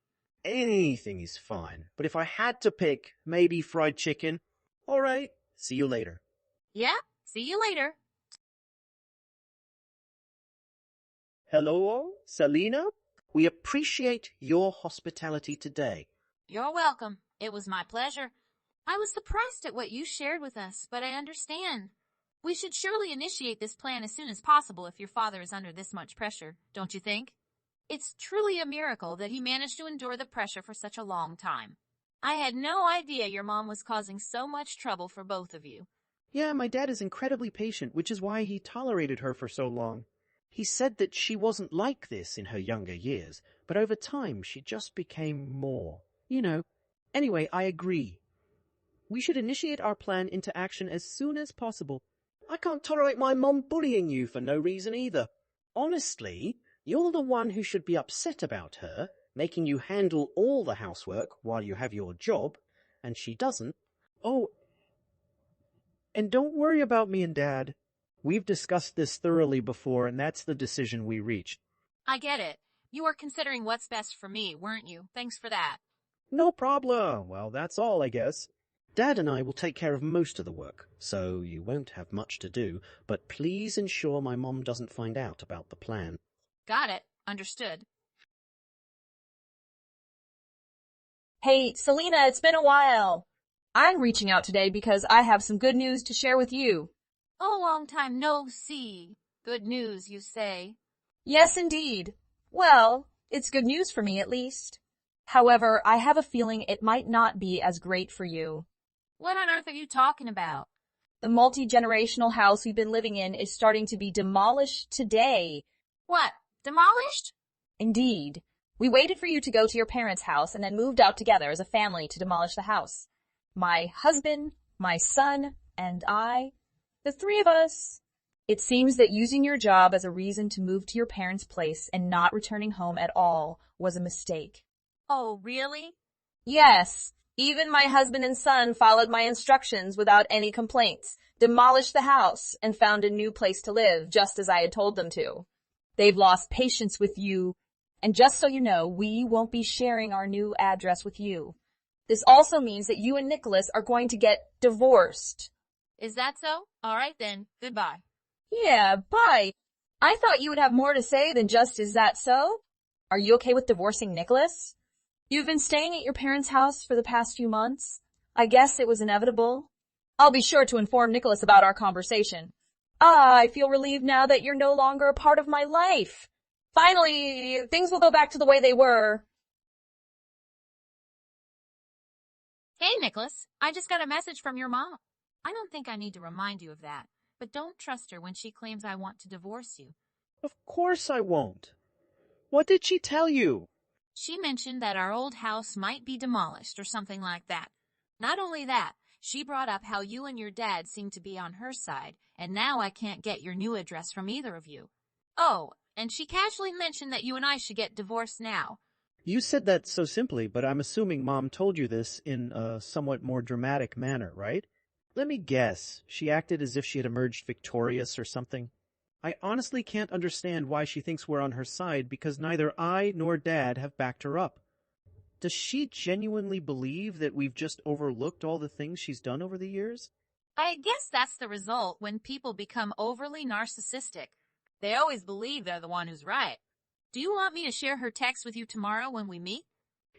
[SPEAKER 12] Anything is fine, but if I had to pick, maybe fried chicken. All right. See you later.
[SPEAKER 7] Yeah? See you later.
[SPEAKER 12] Hello, Selena. We appreciate your hospitality today.
[SPEAKER 7] You're welcome. It was my pleasure. I was surprised at what you shared with us, but I understand. We should surely initiate this plan as soon as possible if your father is under this much pressure, don't you think? It's truly a miracle that he managed to endure the pressure for such a long time. I had no idea your mom was causing so much trouble for both of you.
[SPEAKER 12] Yeah, my dad is incredibly patient, which is why he tolerated her for so long. He said that she wasn't like this in her younger years, but over time she just became more. Anyway, I agree. We should initiate our plan into action as soon as possible. I can't tolerate my mom bullying you for no reason either. Honestly, you're the one who should be upset about her, making you handle all the housework while you have your job, and she doesn't. Oh, And don't worry about me and Dad. We've discussed this thoroughly before, and that's the decision we reached.
[SPEAKER 7] I get it. You were considering what's best for me, weren't you? Thanks for that.
[SPEAKER 12] No problem. Well, that's all, I guess. Dad and I will take care of most of the work, so you won't have much to do, but please ensure my mom doesn't find out about the plan.
[SPEAKER 7] Got it. Understood.
[SPEAKER 11] Hey, Selena, it's been a while. I'm reaching out today because I have some good news to share with you.
[SPEAKER 7] Oh, long time no see. Good news, you say.
[SPEAKER 11] Yes, indeed. Well, it's good news for me at least. However, I have a feeling it might not be as great for you.
[SPEAKER 7] What on earth are you talking about?
[SPEAKER 11] The multi-generational house we've been living in is starting to be demolished today.
[SPEAKER 7] What? Demolished?
[SPEAKER 11] Indeed. We waited for you to go to your parents' house and then moved out together as a family to demolish the house. My husband, my son, and I, the three of us. It seems that using your job as a reason to move to your parents' place and not returning home at all was a mistake.
[SPEAKER 7] Oh, really?
[SPEAKER 11] Yes. Even my husband and son followed my instructions without any complaints, demolished the house, and found a new place to live, just as I had told them to. They've lost patience with you, and just so you know, we won't be sharing our new address with you. This also means that you and Nicholas are going to get divorced.
[SPEAKER 7] Is that so? All right then. Goodbye.
[SPEAKER 11] Yeah, bye. I thought you would have more to say than just, is that so? Are you okay with divorcing Nicholas? You've been staying at your parents' house for the past few months. I guess it was inevitable. I'll be sure to inform Nicholas about our conversation. I feel relieved now that you're no longer a part of my life. Finally, things will go back to the way they were.
[SPEAKER 7] Hey, Nicholas. I just got a message from your mom. I don't think I need to remind you of that, but don't trust her when she claims I want to divorce you.
[SPEAKER 12] Of course I won't. What did she tell you?
[SPEAKER 7] She mentioned that our old house might be demolished or something like that. Not only that, she brought up how you and your dad seem to be on her side, and now I can't get your new address from either of you. Oh, and she casually mentioned that you and I should get divorced now.
[SPEAKER 12] You said that so simply, but I'm assuming Mom told you this in a somewhat more dramatic manner, right? Let me guess. She acted as if she had emerged victorious or something. I honestly can't understand why she thinks we're on her side because neither I nor Dad have backed her up. Does she genuinely believe that we've just overlooked all the things she's done over the years?
[SPEAKER 7] I guess that's the result when people become overly narcissistic. They always believe they're the one who's right. Do you want me to share her text with you tomorrow when we meet?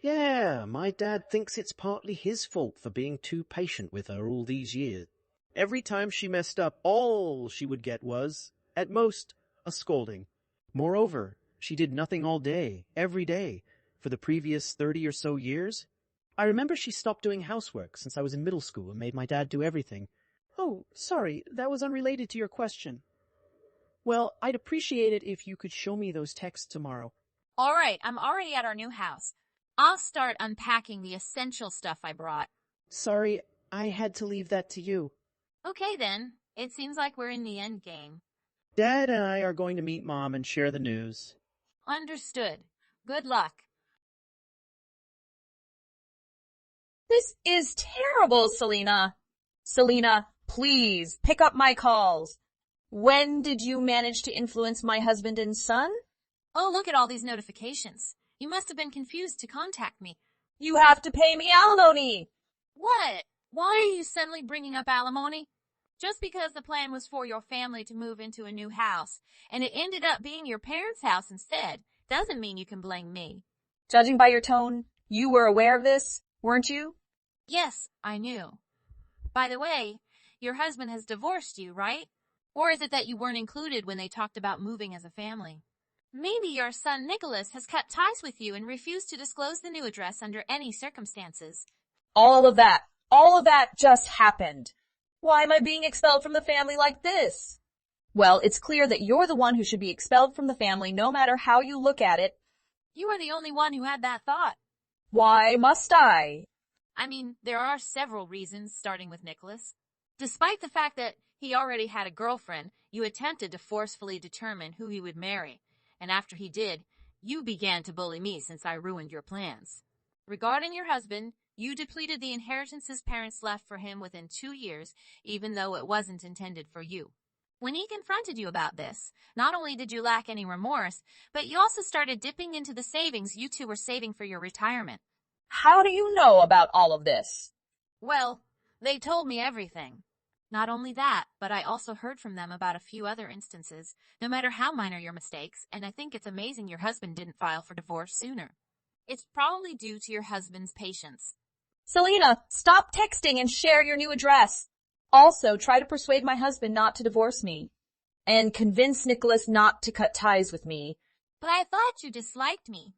[SPEAKER 12] Yeah, my dad thinks it's partly his fault for being too patient with her all these years. Every time she messed up, all she would get was, at most, a scolding. Moreover, she did nothing all day, every day, for the previous 30 or so years. I remember she stopped doing housework since I was in middle school and made my dad do everything. Oh, sorry, that was unrelated to your question. Well, I'd appreciate it if you could show me those texts tomorrow.
[SPEAKER 7] All right, I'm already at our new house. I'll start unpacking the essential stuff I brought.
[SPEAKER 12] Sorry, I had to leave that to you.
[SPEAKER 7] Okay then, it seems like we're in the end game.
[SPEAKER 12] Dad and I are going to meet Mom and share the news.
[SPEAKER 7] Understood. Good luck.
[SPEAKER 11] This is terrible, Selena. Selena, please, pick up my calls. When did you manage to influence my husband and son?
[SPEAKER 7] Oh, look at all these notifications. You must have been confused to contact me.
[SPEAKER 11] You have to pay me alimony.
[SPEAKER 7] What? Why are you suddenly bringing up alimony? Just because the plan was for your family to move into a new house, and it ended up being your parents' house instead, doesn't mean you can blame me.
[SPEAKER 11] Judging by your tone, you were aware of this, weren't you?
[SPEAKER 7] Yes, I knew. By the way, your husband has divorced you, right? Or is it that you weren't included when they talked about moving as a family? Maybe your son Nicholas has cut ties with you and refused to disclose the new address under any circumstances.
[SPEAKER 11] All of that just happened. Why am I being expelled from the family like this? Well, it's clear that you're the one who should be expelled from the family no matter how you look at it.
[SPEAKER 7] You are the only one who had that thought.
[SPEAKER 11] Why must I?
[SPEAKER 7] I mean, there are several reasons, starting with Nicholas. Despite the fact that he already had a girlfriend, you attempted to forcefully determine who he would marry. And after he did, you began to bully me since I ruined your plans. Regarding your husband, You depleted the inheritance his parents left for him within 2 years, even though it wasn't intended for you. When he confronted you about this, not only did you lack any remorse, but you also started dipping into the savings you two were saving for your retirement.
[SPEAKER 11] How do you know about all of this?
[SPEAKER 7] Well, they told me everything. Not only that, but I also heard from them about a few other instances, no matter how minor your mistakes, and I think it's amazing your husband didn't file for divorce sooner. It's probably due to your husband's patience.
[SPEAKER 11] Selena, stop texting and share your new address. Also, try to persuade my husband not to divorce me. And convince Nicholas not to cut ties with me.
[SPEAKER 7] But I thought you disliked me.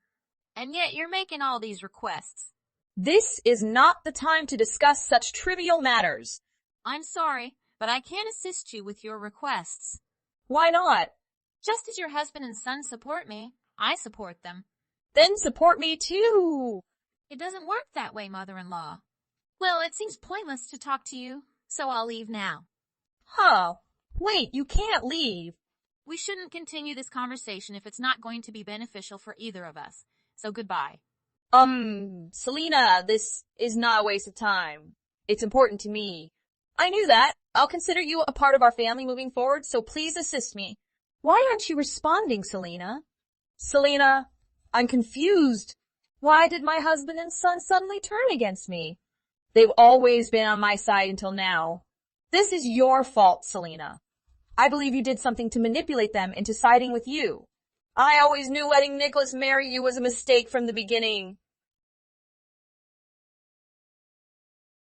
[SPEAKER 7] And yet you're making all these requests.
[SPEAKER 11] This is not the time to discuss such trivial matters.
[SPEAKER 7] I'm sorry, but I can't assist you with your requests.
[SPEAKER 11] Why not?
[SPEAKER 7] Just as your husband and son support me, I support them.
[SPEAKER 11] Then support me too.
[SPEAKER 7] It doesn't work that way, mother-in-law. Well, it seems pointless to talk to you, so I'll leave now.
[SPEAKER 11] Huh. Wait, you can't leave.
[SPEAKER 7] We shouldn't continue this conversation if it's not going to be beneficial for either of us. So goodbye.
[SPEAKER 11] Selena, this is not a waste of time. It's important to me. I knew that. I'll consider you a part of our family moving forward, so please assist me. Why aren't you responding, Selena? Selena, I'm confused. Why did my husband and son suddenly turn against me? They've always been on my side until now. This is your fault, Selena. I believe you did something to manipulate them into siding with you. I always knew letting Nicholas marry you was a mistake from the beginning.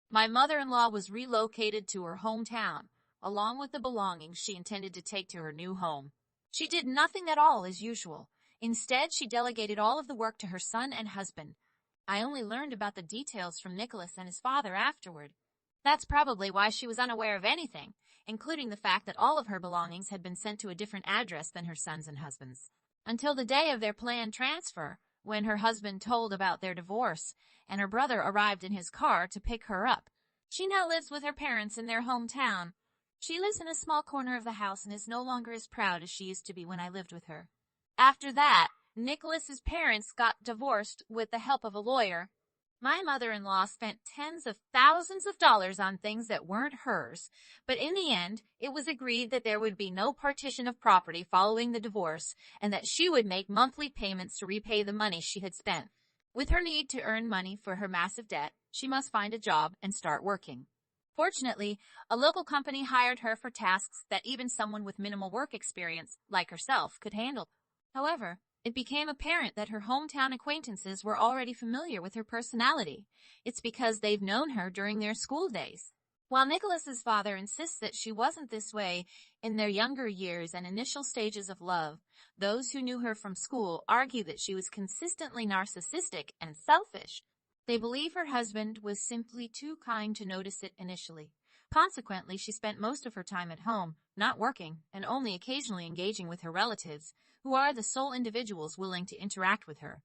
[SPEAKER 7] My mother-in-law was relocated to her hometown, along with the belongings she intended to take to her new home. She did nothing at all as usual. Instead, she delegated all of the work to her son and husband. I only learned about the details from Nicholas and his father afterward. That's probably why she was unaware of anything, including the fact that all of her belongings had been sent to a different address than her son's and husband's. Until the day of their planned transfer, when her husband told about their divorce, and her brother arrived in his car to pick her up. She now lives with her parents in their hometown. She lives in a small corner of the house and is no longer as proud as she used to be when I lived with her. After that, Nicholas's parents got divorced with the help of a lawyer. My mother-in-law spent tens of thousands of dollars on things that weren't hers, but in the end, it was agreed that there would be no partition of property following the divorce and that she would make monthly payments to repay the money she had spent. With her need to earn money for her massive debt, she must find a job and start working. Fortunately, a local company hired her for tasks that even someone with minimal work experience, like herself, could handle. However, it became apparent that her hometown acquaintances were already familiar with her personality. It's because they've known her during their school days. While Nicholas's father insists that she wasn't this way in their younger years and initial stages of love, those who knew her from school argue that she was consistently narcissistic and selfish. They believe her husband was simply too kind to notice it initially. Consequently, she spent most of her time at home, not working, and only occasionally engaging with her relatives, who are the sole individuals willing to interact with her.